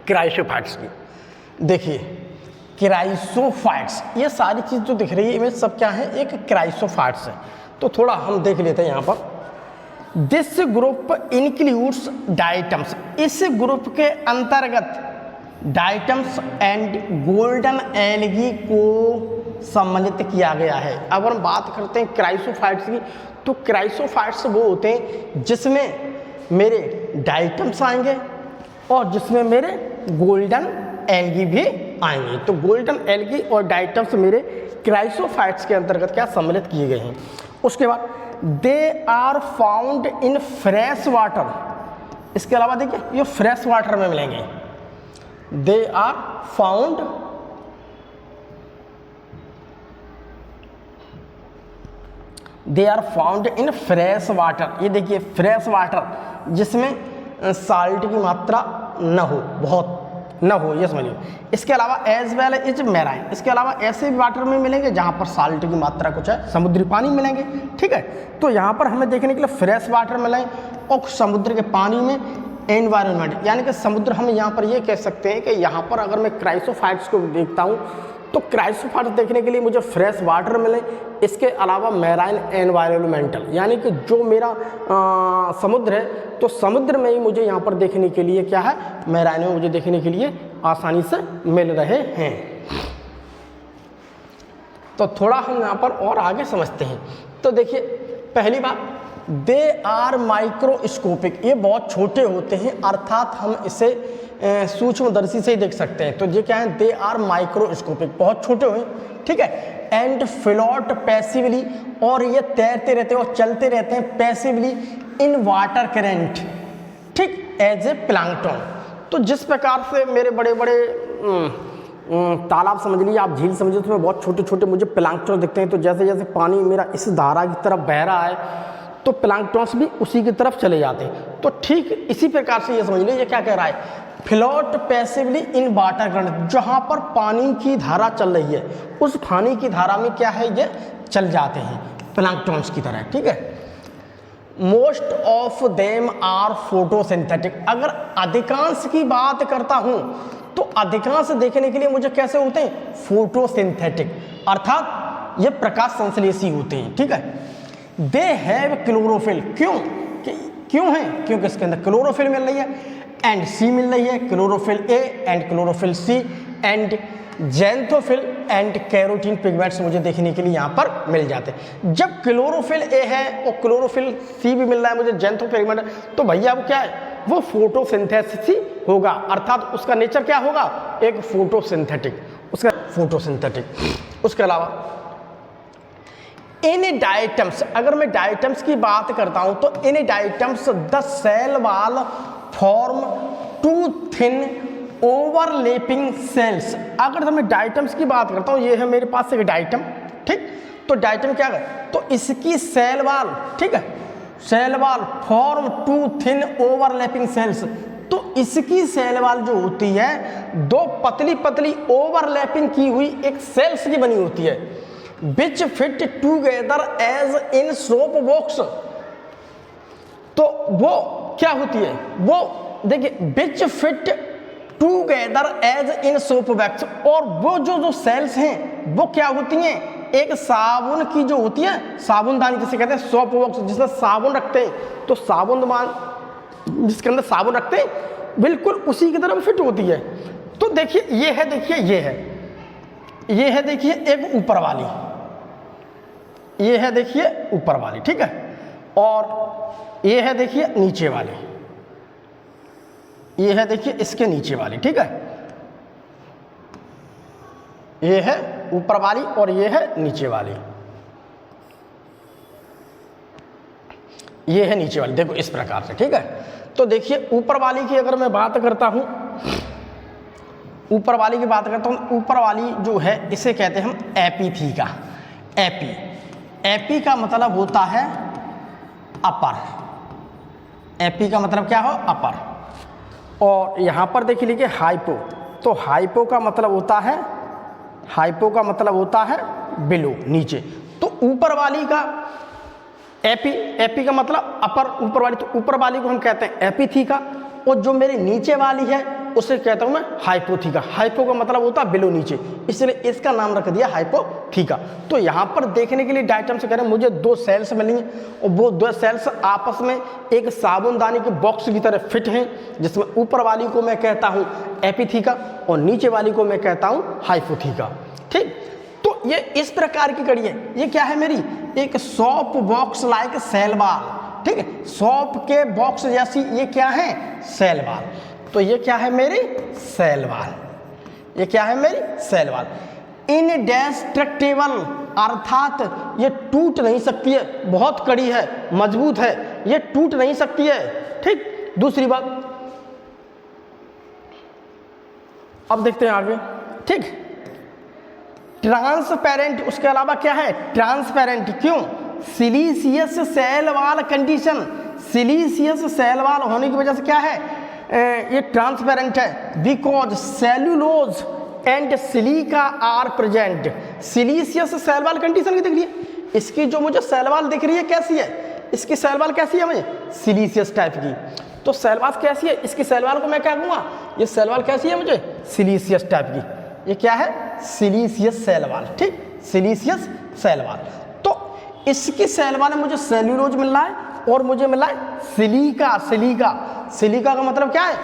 क्राइसोफाइट्स की, देखिए क्राइसोफाइट्स, ये सारी चीज़ जो दिख रही है इमेज सब क्या है, एक क्राइसोफाइट्स है। तो थोड़ा हम देख लेते हैं यहाँ पर। दिस ग्रुप इंक्लूड्स डाइटम्स, इस ग्रुप के अंतर्गत डाइटम्स एंड गोल्डन एल्गी को सम्मिलित किया गया है। अब हम बात करते हैं क्राइसोफाइट्स की, तो क्राइसोफाइट्स वो होते हैं जिसमें मेरे डाइटम्स आएंगे और जिसमें मेरे गोल्डन एल्गी भी आएंगे। तो गोल्डन एल्गी और डाइटम्स मेरे क्राइसोफाइट्स के अंतर्गत क्या सम्मिलित किए गए हैं। उसके बाद they are found in fresh water, इसके अलावा देखिए ये फ्रेश वाटर में मिलेंगे। They are found in fresh water। ये देखिए फ्रेश वाटर जिसमें साल्ट की मात्रा न हो, बहुत न हो, ये समझिए। इसके अलावा एज वेल इज मैराइन, इसके अलावा ऐसे भी वाटर में मिलेंगे जहाँ पर साल्ट की मात्रा कुछ है, समुद्री पानी मिलेंगे, ठीक है। तो यहाँ पर हमें देखने के लिए फ्रेश वाटर मिले और समुद्र के पानी में एनवायरनमेंट, यानी कि समुद्र। हम यहाँ पर ये कह सकते हैं कि यहाँ पर अगर मैं क्राइसोफाइट्स को देखता हूँ तो क्राइसोफाइट्स देखने के लिए मुझे फ्रेश वाटर मिले, इसके अलावा मैराइन एनवायरनमेंटल, यानी कि जो मेरा समुद्र है तो समुद्र में ही मुझे यहाँ पर देखने के लिए क्या है, मैराइन में मुझे देखने के लिए आसानी से मिल रहे हैं। तो थोड़ा हम यहाँ पर और आगे समझते हैं। तो देखिए पहली बात, दे आर माइक्रोस्कोपिक, ये बहुत छोटे होते हैं, अर्थात हम इसे सूक्ष्मदर्शी से ही देख सकते हैं। तो ये क्या है, दे आर माइक्रोस्कोपिक, बहुत छोटे हुए, ठीक है। एंड फ्लोट पैसिवली, और ये तैरते रहते हैं और चलते रहते हैं पैसिवली इन वाटर करेंट, ठीक, एज ए प्लैंकटन। तो जिस प्रकार से मेरे बड़े बड़े तालाब समझ लीजिए, आप झील समझिए, उसमें बहुत छोटे छोटे मुझे प्लैंकटन दिखते हैं। तो जैसे जैसे पानी मेरा इस धारा की तरफ बह रहा है तो प्लैंकटन्स भी उसी की तरफ चले जाते हैं। तो ठीक इसी प्रकार से ये समझ लीजिए, ये क्या कह रहा है, float passively in water current, जहाँ पर पानी की धारा चल रही है उस पानी की धारा में क्या है, ये चल जाते हैं प्लैंकटन्स की तरह, ठीक है। Most of them are photosynthetic, अगर अधिकांश की बात करता हूँ तो अधिकांश देखने के लिए मुझे कैसे होते हैं, फोटोसिंथेटिक, अर्थात ये प्रकाश संश्लेषी होते हैं, ठीक है। दे हैव क्लोरोफिल, क्यों है, क्योंकि इसके अंदर क्लोरोफिल मिल रही है एंड सी मिल रही है, chlorophyll a and chlorophyll c and xanthophyll and carotene pigments मुझे देखने के लिए यहाँ पर मिल जाते हैं। जब क्लोरोफिल ए है और क्लोरोफिल सी भी मिल रहा है मुझे, जेंथो पिगमेंट, तो भैया वो क्या है, वो फोटोसिंथेसिस ही होगा, अर्थात उसका नेचर क्या होगा, एक फोटोसिंथेटिक, उसका फोटोसिंथेटिक। उसके अलावा इन डाइटम्स, अगर मैं डाइटम्स की बात करता हूं तो इन diatoms the cell wall form two thin overlapping cells. अगर मैं डाइटम्स की बात करता हूं, ये है मेरे पास एक डाइटम, ठीक। तो डाइटम क्या है, तो इसकी सेल वॉल, ठीक है, cell wall form two thin overlapping cells. तो इसकी सेल वॉल जो होती है दो पतली पतली ओवरलैपिंग की हुई एक सेल्स की बनी होती है, which fit together as in soap box. तो वो क्या होती है, वो देखिए which fit together as in soap box, और वो जो सेल्स हैं वो क्या होती हैं, एक साबुन की जो होती है, साबुनदानी जिसे कहते हैं, सोप बॉक्स जिसमें साबुन रखते हैं, तो साबुनदान जिसके अंदर साबुन रखते हैं बिल्कुल उसी की तरह फिट होती है। तो देखिए ये है, देखिए ये है देखिए एक ऊपर वाली, ये है देखिए ऊपर वाली, ठीक है। और ये है देखिए नीचे वाले, ये है देखिए इसके नीचे वाली, ठीक है, ये है ऊपर वाली और ये है नीचे वाली, ये है नीचे वाली, देखो इस प्रकार से, ठीक है। तो देखिए ऊपर वाली की अगर मैं बात करता हूं, ऊपर वाली की बात करता हूं, ऊपर वाली जो है इसे कहते हैं हम एपिथीका। एपी का मतलब होता है अपर, एपी का मतलब क्या हो, अपर। और यहां पर देखिए लिखिए हाइपो, तो हाइपो का मतलब होता है, हाइपो का मतलब होता है बिलो, नीचे। तो ऊपर वाली का एपी, एपी का मतलब अपर, ऊपर वाली, तो ऊपर वाली को हम कहते हैं एपिथीका, और जो मेरी नीचे वाली है उसे कहता हूं मैं हाइपोथीका। हाइपो का मतलब होता है बिलो, नीचे, इसलिए इसका नाम रख दिया हाइपोथीका। तो यहां पर देखने के लिए डायग्राम से कह रहे हैं मुझे दो सेल्स मिली और वो दो सेल्स आपस में एक साबुनदानी के बॉक्स की तरह फिट हैं, जिसमें ऊपर वाली को मैं कहता हूं एपिथीका और नीचे वाली को मैं कहता हूं हाइपोथीका, ठीक। तो ये इस प्रकार की कड़ी है। ये क्या है मेरी, एक shop box like cell wall, ठीक है, सॉप के बॉक्स जैसी ये क्या है, सेल वाल। तो ये क्या है मेरी सेल वाल, ये क्या है मेरी सेल वाल। इनडेस्ट्रक्टिबल अर्थात ये टूट नहीं सकती है, बहुत कड़ी है, मजबूत है, ये टूट नहीं सकती है, ठीक। दूसरी बात, अब देखते हैं आगे, ठीक। ट्रांसपेरेंट, उसके अलावा क्या है ट्रांसपेरेंट, क्यों, siliceous cell wall condition, siliceous cell wall होने की वजह से क्या है, ये ट्रांसपेरेंट है, because cellulose and silica are present. Siliceous cell wall condition की दिख रही है, इसकी जो मुझे सेल वाल दिख रही है कैसी है, इसकी सेल वाल कैसी है मुझे, सिलीसियस टाइप की। तो सेल वाल कैसी है, इसकी सेल वाल को मैं क्या कहूँगा, ये सेल वाल कैसी है मुझे, सिलीसियस टाइप की। ये क्या है, सिलीसियस सेल वाल, ठीक, सिलीसियस सेल वाल। तो इसकी सेल वाल में मुझे सेल्यूलोज मिल रहा है और मुझे मिला है सिलिका। सिलिका, सिलिका का मतलब क्या है,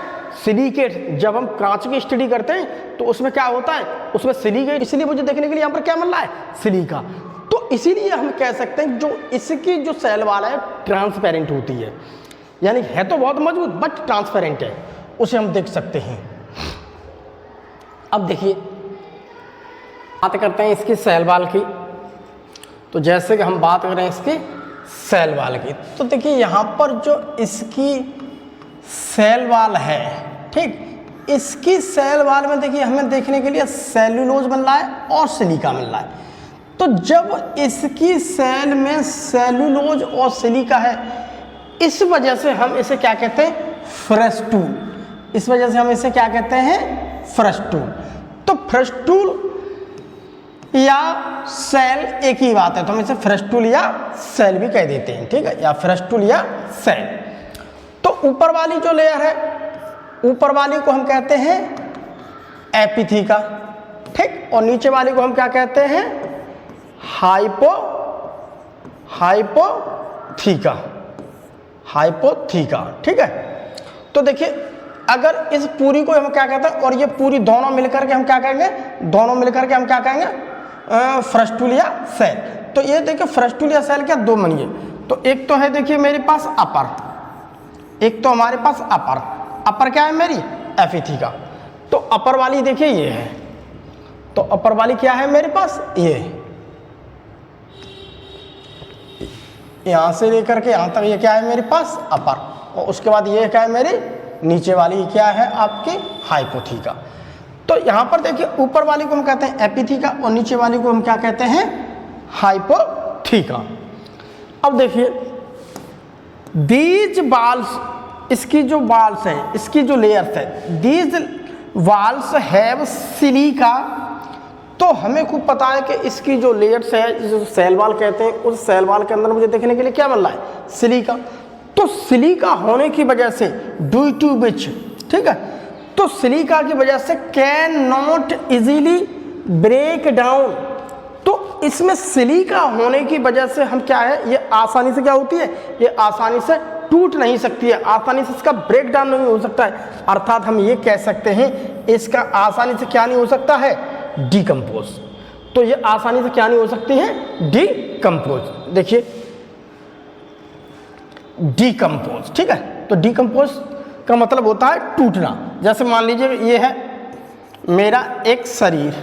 सिलिकेट। जब हम कांच की स्टडी करते हैं तो उसमें क्या होता है, उसमें सिलिकेट, इसलिए मुझे देखने के लिए यहाँ पर क्या मिल रहा है, सिलिका। तो इसीलिए हम कह सकते हैं जो इसकी जो सेल वाल है ट्रांसपेरेंट होती है, यानी है तो बहुत मजबूत बट ट्रांसपेरेंट है, उसे हम देख सकते हैं। अब देखिए बात करते हैं इसकी सेल वाल की। तो जैसे कि हम बात कर रहे हैं इसकी सेल वाल की, तो देखिए यहाँ पर जो इसकी सेल वाल है, ठीक, इसकी सेल वाल में देखिए हमें देखने के लिए सेल्यूलोज मिल रहा है और सिलिका मिल रहा है। तो जब इसकी सेल में सेल्यूलोज और सिलिका है, इस वजह से हम इसे क्या कहते हैं, फ्रस्टूल। इस वजह से हम इसे क्या कहते हैं, फ्रस्टूल। तो फ्रस्टूल या सेल एक ही बात है, तो हम इसे फ्रस्टूल या सेल भी कह देते हैं, ठीक है, या फ्रस्टूल या सेल। तो ऊपर वाली जो लेयर है, ऊपर वाली को हम कहते हैं एपिथीका, ठीक, और नीचे वाली को हम क्या कहते हैं, हाइपोथीका, हाइपोथीका, ठीक है। तो देखिए अगर इस पूरी को हम क्या कहते हैं, और ये पूरी दोनों मिलकर के हम क्या कहेंगे, दोनों मिलकर के हम क्या कहेंगे, फ्रस्टूल या सेल। तो ये देखिए फ्रस्टूल या सेल क्या, दो मानिए। तो एक तो है देखिए मेरे पास अपर, एक तो हमारे पास अपर, अपर क्या है मेरी, एपिथीका। तो अपर वाली देखिए ये है, तो अपर वाली क्या है मेरे पास, ये यहां से लेकर के यहां तक ये क्या है मेरे पास अपर, और उसके बाद ये क्या है मेरी नीचे वाली क्या है आपकी हाइपोथीका। तो यहां पर देखिए ऊपर वाली को हम कहते हैं एपिथीका और नीचे वाली को हम क्या कहते हैं, हाइपोथीका। अब देखिए दीज बाल्स, इसकी जो बाल्स है, इसकी जो लेयर्स है, दीज वाल्स हैव सिलिका। तो हमें खूब पता है कि इसकी जो लेयर्स है, जिसे सेल वाल कहते हैं, उस सेल वाल के अंदर मुझे देखने के लिए क्या मिल रहा है, सिलिका। तो सिलिका होने की वजह से ड्यू टू विच, ठीक है, तो सिलिका की वजह से can not easily break down. तो इसमें सिलिका होने की वजह से हम क्या है, ये आसानी से क्या होती है, ये आसानी से टूट नहीं सकती है, आसानी से इसका ब्रेक डाउन नहीं हो सकता है। अर्थात हम ये कह सकते हैं इसका आसानी से क्या नहीं हो सकता है, डिकम्पोज। तो ये आसानी से क्या नहीं हो सकती है, डिकम्पोज। देखिए डिकम्पोज। ठीक है, तो डिकम्पोज का मतलब होता है टूटना। जैसे मान लीजिए ये है मेरा एक शरीर,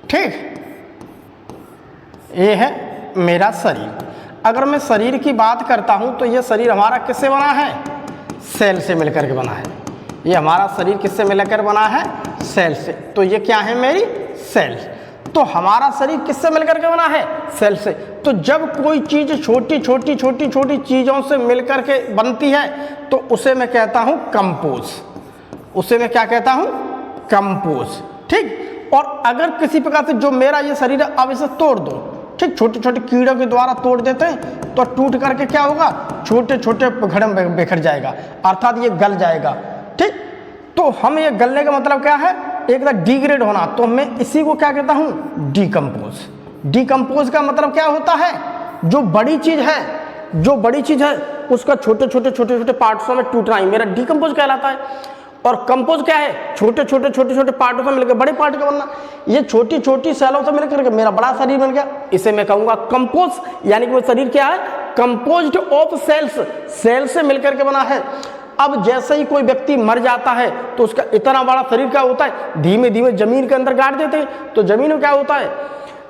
ठीक, ये है मेरा शरीर। अगर मैं शरीर की बात करता हूं तो ये शरीर हमारा किससे बना है? सेल से मिलकर के बना है। ये हमारा शरीर किससे मिलकर बना है? सेल से। तो ये क्या है? मेरी सेल। तो हमारा शरीर किससे मिलकर के बना है? सेल से। तो जब कोई चीज़ छोटी छोटी छोटी छोटी चीज़ों से मिलकर के बनती है तो उसे मैं कहता हूँ कंपोज। उसे मैं क्या कहता हूँ? कंपोज। ठीक। और अगर किसी प्रकार से जो मेरा ये शरीर है, अब इसे तोड़ दो, ठीक, छोटे छोटे कीड़ों के द्वारा तोड़ देते हैं तो टूट करके क्या होगा? छोटे छोटे टुकड़े में बिखर जाएगा, अर्थात ये गल जाएगा। ठीक। तो हम ये गलने का मतलब क्या है? एकदम डिग्रेड होना। तो मैं इसी को क्या कहता हूँ? डिकम्पोज। डिकम्पोज का मतलब क्या होता है? जो बड़ी चीज है, जो बड़ी चीज है उसका छोटे छोटे छोटे छोटे पार्ट्सों में टूटना ही मेरा डिकम्पोज कहलाता है। और कंपोज क्या है? छोटे छोटे छोटे छोटे पार्टों से मिलकर बड़े पार्ट का बनना। ये छोटी छोटी सेलों से मिलकर के मेरा बड़ा शरीर बन गया, इसे मैं कहूँगा कंपोज। यानी कि वो शरीर क्या है? कंपोज्ड ऑफ सेल्स, सेल से मिलकर के बना है। अब जैसे ही कोई व्यक्ति मर जाता है तो उसका इतना बड़ा शरीर क्या होता है? धीमे धीमे जमीन के अंदर गाड़ देते हैं। तो जमीन में क्या होता है?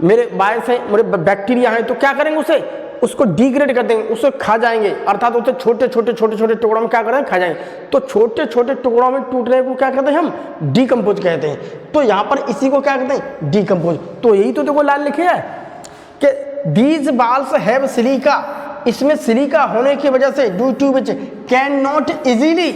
मेरे वायरस हैं, मेरे बैक्टीरिया हैं, तो क्या करेंगे? उसको डिग्रेड कर देंगे, उसे खा जाएंगे, अर्थात उसे छोटे छोटे छोटे छोटे टुकड़ों में क्या करेंगे? खा जाएंगे। तो छोटे छोटे टुकड़ों में टूटने को क्या कहते हैं? हम डिकम्पोज कहते हैं। तो यहाँ पर इसी को क्या कहते हैं? डिकम्पोज। तो यही तो देखो लाइन लिखी है कि दीज बाल्स हैव सिलिका, इसमें सिलिका होने की वजह से due to which can not easily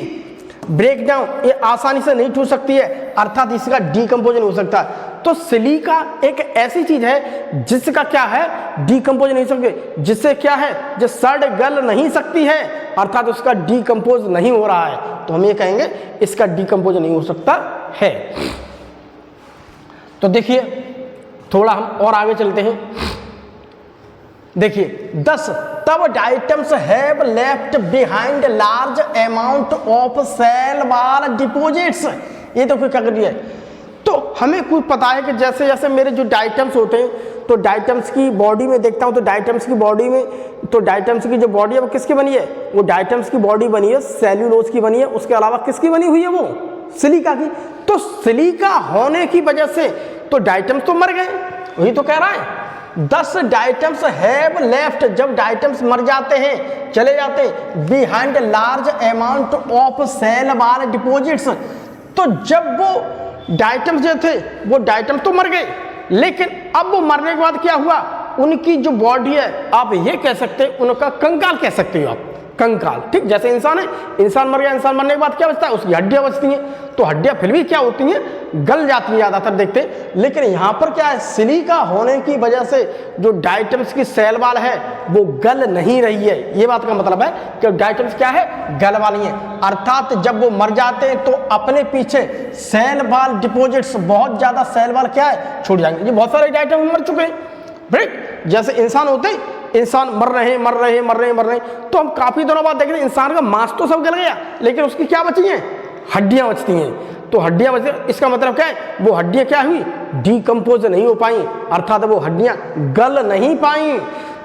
break down, ये आसानी से नहीं टूट सकती है, अर्थात इसका डिकम्पोजन हो सकता है। तो सिलिका एक ऐसी चीज है जिसका क्या है? डिकम्पोज नहीं सकती, जिससे क्या है? जो सड़ गल नहीं सकती है, अर्थात उसका डिकम्पोज नहीं हो रहा है। तो हम ये कहेंगे इसका डिकम्पोज नहीं हो सकता है। तो देखिए थोड़ा हम और आगे चलते हैं। देखिए 10 तब items have left behind large amount of cell wall deposits. ये तो कोई क्या कर दिया है? तो हमें कुछ पता है कि जैसे जैसे मेरे जो डाइटम्स होते हैं, तो डाइटम्स की बॉडी में देखता हूँ तो डाइटम्स की बॉडी में, तो डाइटम्स की जो बॉडी है वो किसकी बनी है? वो डाइटम्स की बॉडी बनी है सेल्यूलोज की बनी है। उसके अलावा किसकी बनी हुई है? वो सिलिका की। तो सिलिका होने की वजह से तो डाइटम्स तो मर गए, वही तो कह रहा है। 10 डाइटम्स हैव लेफ्ट, जब डाइटम्स मर जाते हैं, चले जाते हैं, behind large amount of cell wall deposits. तो जब वो डाइटम्स जो थे वो डाइटम्स तो मर गए, लेकिन अब वो मरने के बाद क्या हुआ? उनकी जो बॉडी है, आप ये कह सकते हैं उनका कंकाल कह सकते हो आप, कंकाल। ठीक, जैसे इंसान है, इंसान मर गया, इंसान मरने के बाद क्या बचता है? उसकी हड्डियां बचती हैं। तो हड्डियां फिर भी क्या होती हैं? गल जाती हैं ज़्यादातर देखते हैं। लेकिन यहाँ पर क्या है? सिलिका होने की वजह से जो डाइटम्स की सेल वॉल है वो गल नहीं रही है। ये बात का मतलब है कि डाइटम्स क्या है? गल वाली है। अर्थात जब वो मर जाते हैं तो अपने पीछे सेल वॉल डिपॉजिट्स, बहुत ज़्यादा सेल वॉल क्या है? छूट जाएंगे। ये बहुत सारे डाइटम मर चुके हैं। राइट, जैसे इंसान होते हैं, इंसान मर रहे, तो हम काफी दिनों बाद देख रहे हैं इंसान का मांस तो सब गल गया, लेकिन उसकी क्या बची हैं? हड्डियां बचती हैं। तो हड्डियां बची, इसका मतलब क्या है? वो हड्डियां क्या हुई? डिकम्पोज नहीं हो पाई, अर्थात वो हड्डियां गल नहीं पाई।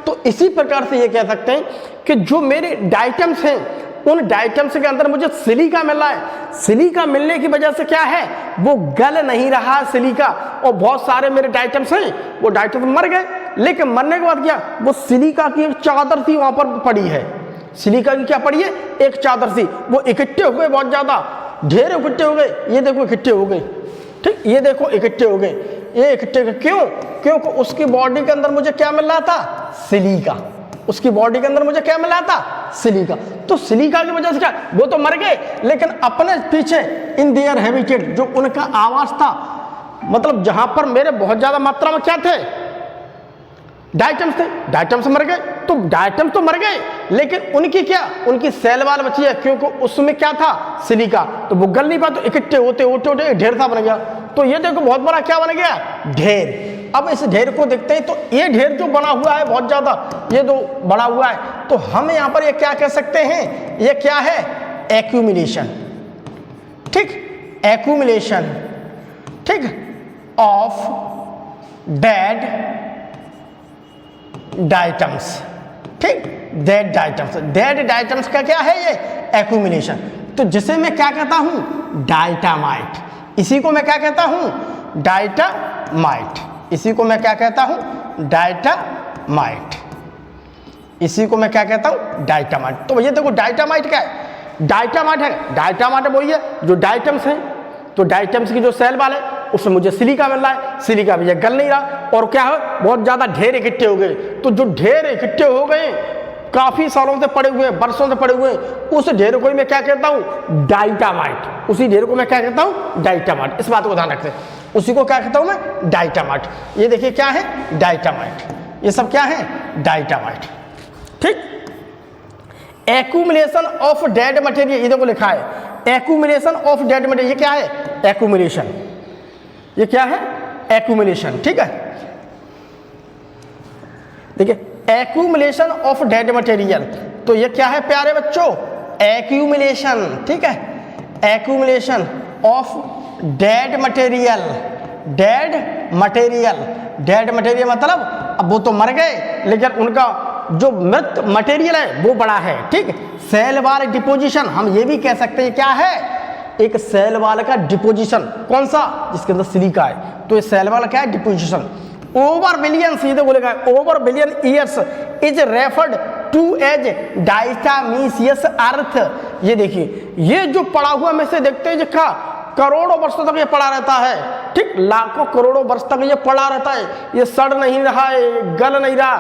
तो इसी प्रकार से ये कह सकते हैं कि जो मेरे डाइटम्स हैं, उन डाइटम्स के अंदर मुझे सिलिका मिल रहा है। सिलिका मिलने की वजह से क्या है? वो गल नहीं रहा सिलिका, और बहुत सारे मेरे डाइटम्स हैं, वो डाइटम्स मर गए। लेकिन मरने के बाद क्या? वो सिलिका की एक चादर सी वहां पर पड़ी है। सिलिका की क्या पड़ी है? एक चादर सी। वो इकट्ठे हो गए, बहुत ज्यादा ढेर इकट्ठे हो गए। ये देखो इकट्ठे हो गए, ठीक, ये देखो इकट्ठे हो गए। ये इकट्ठे क्यों? क्योंकि उसकी बॉडी के अंदर मुझे क्या मिल रहा था? सिलिका। उसकी बॉडी के अंदर मुझे क्या मिला था? सिलिका। तो सिलिका की वजह से क्या? वो तो मर गए, लेकिन अपने पीछे इन देयर हैबिटेट, जो उनका आवास था, मतलब जहां पर मेरे बहुत ज्यादा मात्रा में क्या थे? डाइटम्स थे। डाइटम्स मर गए, तो डाइटम्स तो मर गए, लेकिन उनकी क्या? उनकी सेल वॉल बची है, क्योंकि उसमें क्या था? सिलिका। तो वो गल नहीं पाए, तो इकट्ठे होते होते होते ढेर सा बन गया। तो ये देखो बहुत बड़ा क्या बन गया? ढेर। अब इस ढेर को देखते हैं तो ये ढेर जो बना हुआ है बहुत ज्यादा, ये जो बड़ा हुआ है, तो हम यहाँ पर ये क्या कह सकते हैं? ये क्या है? एक्यूमुलेशन। ठीक, एक्यूमुलेशन, ठीक, ऑफ डेड डाइटम्स। ठीक, डेड डाइटम्स। डेड डाइटम्स का क्या है? ये एक्यूमुलेशन। तो जिसे मैं क्या कहता हूँ? डाइटामाइट। इसी को मैं क्या कहता हूँ? डाइटामाइट। इसी को मैं क्या कहता हूँ? डाइटामाइट। इसी को मैं क्या कहता हूँ? डाइटामाइट। तो ये देखो डाइटामाइट क्या है? डाइटामाइट है, डाइटामाइट वही है जो डाइटम्स हैं। तो डाइटम्स की जो सेल वाल है उसमें मुझे सिलिका मिल रहा है, सिलिका भी ये गल नहीं रहा, और क्या है, बहुत ज़्यादा ढेर इकट्ठे हो गए। तो जो ढेर इकट्ठे हो गए, काफ़ी सालों से पड़े हुए, बरसों से पड़े हुए, उस ढेर को ही मैं क्या कहता हूँ? डाइटामाइट। उसी ढेर को मैं क्या कहता हूँ? डाइटामाइट। इस बात को ध्यान रखते हैं, उसी को क्या कहता हूँ मैं? डाइटामाइट। ये देखिए क्या है? डाइटामाइट। ये सब क्या है? डाइटामाइट। ठीक। एक्यूमुलेशन ऑफ डेड मटेरियल, ये देखो लिखा है एक्यूमुलेशन ऑफ डेड मटेरियल। ये क्या है? एक्यूमुलेशन। ये क्या है? एक्यूमुलेशन। ठीक है, देखिए एक्यूमुलेशन ऑफ डेड मटेरियल। तो ये क्या है प्यारे बच्चों? एक्यूमुलेशन। ठीक है, accumulation of dead material. Dead material, dead material मतलब अब वो तो मर गए, लेकिन उनका जो मृत मटेरियल है वो बड़ा है। ठीक, सेल वाल डिपोजिशन, हम ये भी कह सकते हैं क्या है? एक सेल वाल का डिपोजिशन। कौन सा? जिसके अंदर सिलिका है। तो ये सेल वाल क्या है? डिपोजिशन। ओवर बिलियन, सीधे बोलेगा over billion years is referred to as diatomaceous earth. ये देखिए, ये जो पड़ा हुआ में से देखते हैं जिसका करोड़ों वर्षों तक ये पड़ा रहता है। ठीक, लाखों करोड़ों वर्ष तक ये पड़ा रहता है, ये सड़ नहीं रहा है, गल नहीं रहा।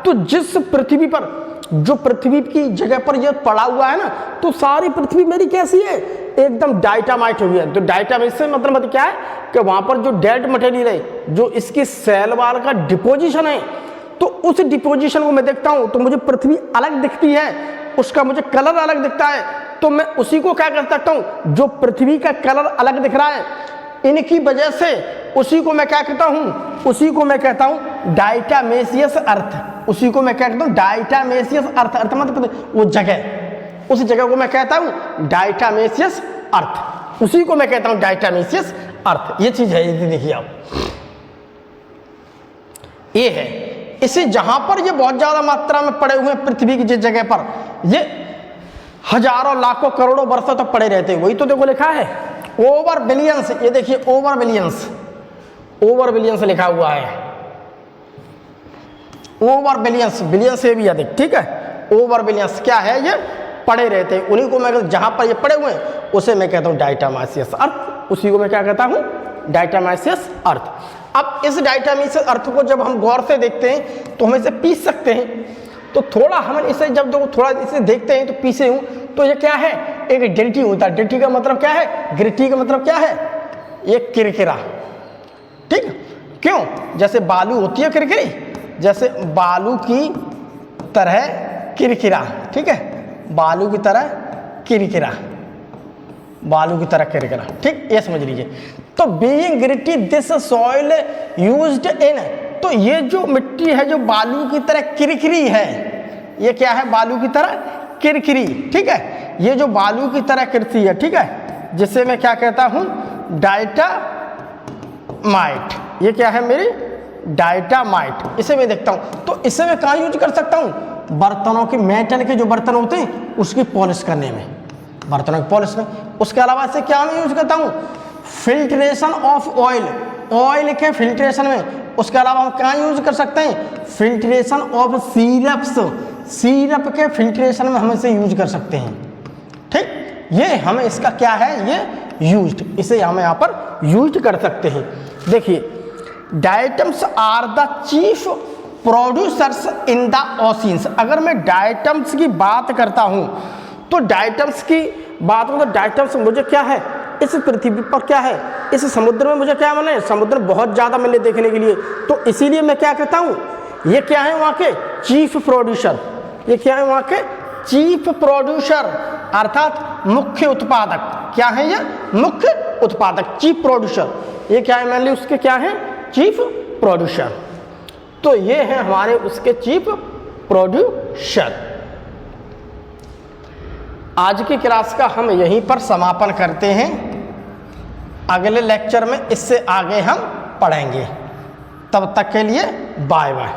तो जिस पृथ्वी पर, जो पृथ्वी की जगह पर ये पड़ा हुआ है ना, तो सारी पृथ्वी मेरी कैसी है? एकदम डाइटामाइट हो गया। तो डाइटामाइट से मतलब क्या है कि वहां पर जो डेड मटेरियल है, जो इसकी सेल वाल का डिपोजिशन है, तो उस डिपोजिशन को मैं देखता हूं तो मुझे पृथ्वी अलग दिखती है, उसका मुझे कलर अलग दिखता है। तो मैं उसी को क्या कर सकता हूं? जो पृथ्वी का कलर अलग दिख रहा है, इनकी वजह से उसी को मैं क्या कहता हूं? उसी को मैं कहता हूं डाइटामेशियस अर्थ। उसी को मैं क्या कहता हूं? डाइटामेशियस अर्थ। अर्थ मतलब वो जगह, उस जगह को मैं कहता हूं डाइटामेशियस अर्थ। उसी को मैं कहता हूं डाइटामेशियस अर्थ। ये चीज है, ये देखिए आप, ये है। इसे जहां पर ये बहुत ज्यादा मात्रा में पड़े हुए पृथ्वी की जिस जगह पर, ये हजारों लाखों करोड़ों वर्षों तक पड़े रहते हैं, वही तो देखो लिखा है ओवर बिलियंस। ये देखिए ओवर बिलियंस, ओवर बिलियंस लिखा हुआ है। ओवर बिलियंस, बिलियंस से भी अधिक। ठीक है, ओवर बिलियंस क्या है? ये पड़े रहते हैं, उन्हीं को मैं, जहां पर ये पड़े हुए हैं उसे मैं कहता हूं डाइटामेशियस अर्थ। उसी को मैं क्या कहता हूं? डाइटामेशियस अर्थ। अब इस डाइटामेशियस अर्थ को जब हम गौर से देखते हैं तो हम इसे पीस सकते हैं। तो थोड़ा हम इसे जब थोड़ा इसे देखते हैं तो पीसे हूं, तो ये क्या है? एक गिरटी होता है। गिरटी का मतलब क्या है? गिरटी का मतलब क्या है? ये किरकिरा। ठीक, क्यों? जैसे बालू होती है किरकिरी, जैसे बालू की तरह किरकिरा। ठीक है, बालू की तरह किरकिरा, बालू की तरह किरकिरा। ठीक, ये समझ लीजिए। तो being gritty this soil used in, तो ये जो मिट्टी है जो बालू की तरह किरकिरी है, ये क्या है? बालू की तरह किरकिरी। ठीक है, ये जो बालू की तरह किरकिरी है, ठीक है, जिसे मैं क्या कहता हूं? डाइटामाइट। ये क्या है मेरी? डाइटामाइट। इसे मैं देखता हूं, तो इसे मैं कहाँ यूज कर सकता हूं? बर्तनों के, मेटल के जो बर्तन होते हैं उसकी पॉलिश करने में, बर्तनों की पॉलिश में। उसके अलावा इसे क्या मैं यूज करता हूं? फिल्ट्रेशन ऑफ ऑयल, ऑयल के फिल्ट्रेशन में। उसके अलावा हम क्या यूज कर सकते हैं? फिल्ट्रेशन ऑफ सीरप्स, सीरप के फिल्ट्रेशन में हम इसे यूज कर सकते हैं। ठीक, ये हमें इसका क्या है? ये यूज्ड, इसे हम यहाँ पर यूज कर सकते हैं। देखिए, diatoms are the chief producers in the oceans. अगर मैं डाइटम्स की बात करता हूं तो डाइटम्स की बात करूं तो डाइटम्स मुझे क्या है? इस पृथ्वी पर क्या है? इस समुद्र में मुझे क्या मिले? समुद्र बहुत ज़्यादा मिले देखने के लिए। तो इसीलिए मैं क्या कहता हूँ? ये क्या है वहाँ के? Chief producer. ये क्या है वहाँ के? चीफ प्रोड्यूसर, अर्थात मुख्य उत्पादक। क्या है ये? मुख्य उत्पादक, चीफ प्रोड्यूसर। ये क्या है? मान ली उसके क्या है? Chief producer. तो ये है हमारे उसके चीफ प्रोड्यूसर। आज की क्लास का हम यहीं पर समापन करते हैं। अगले लेक्चर में इससे आगे हम पढ़ेंगे। तब तक के लिए बाय बाय।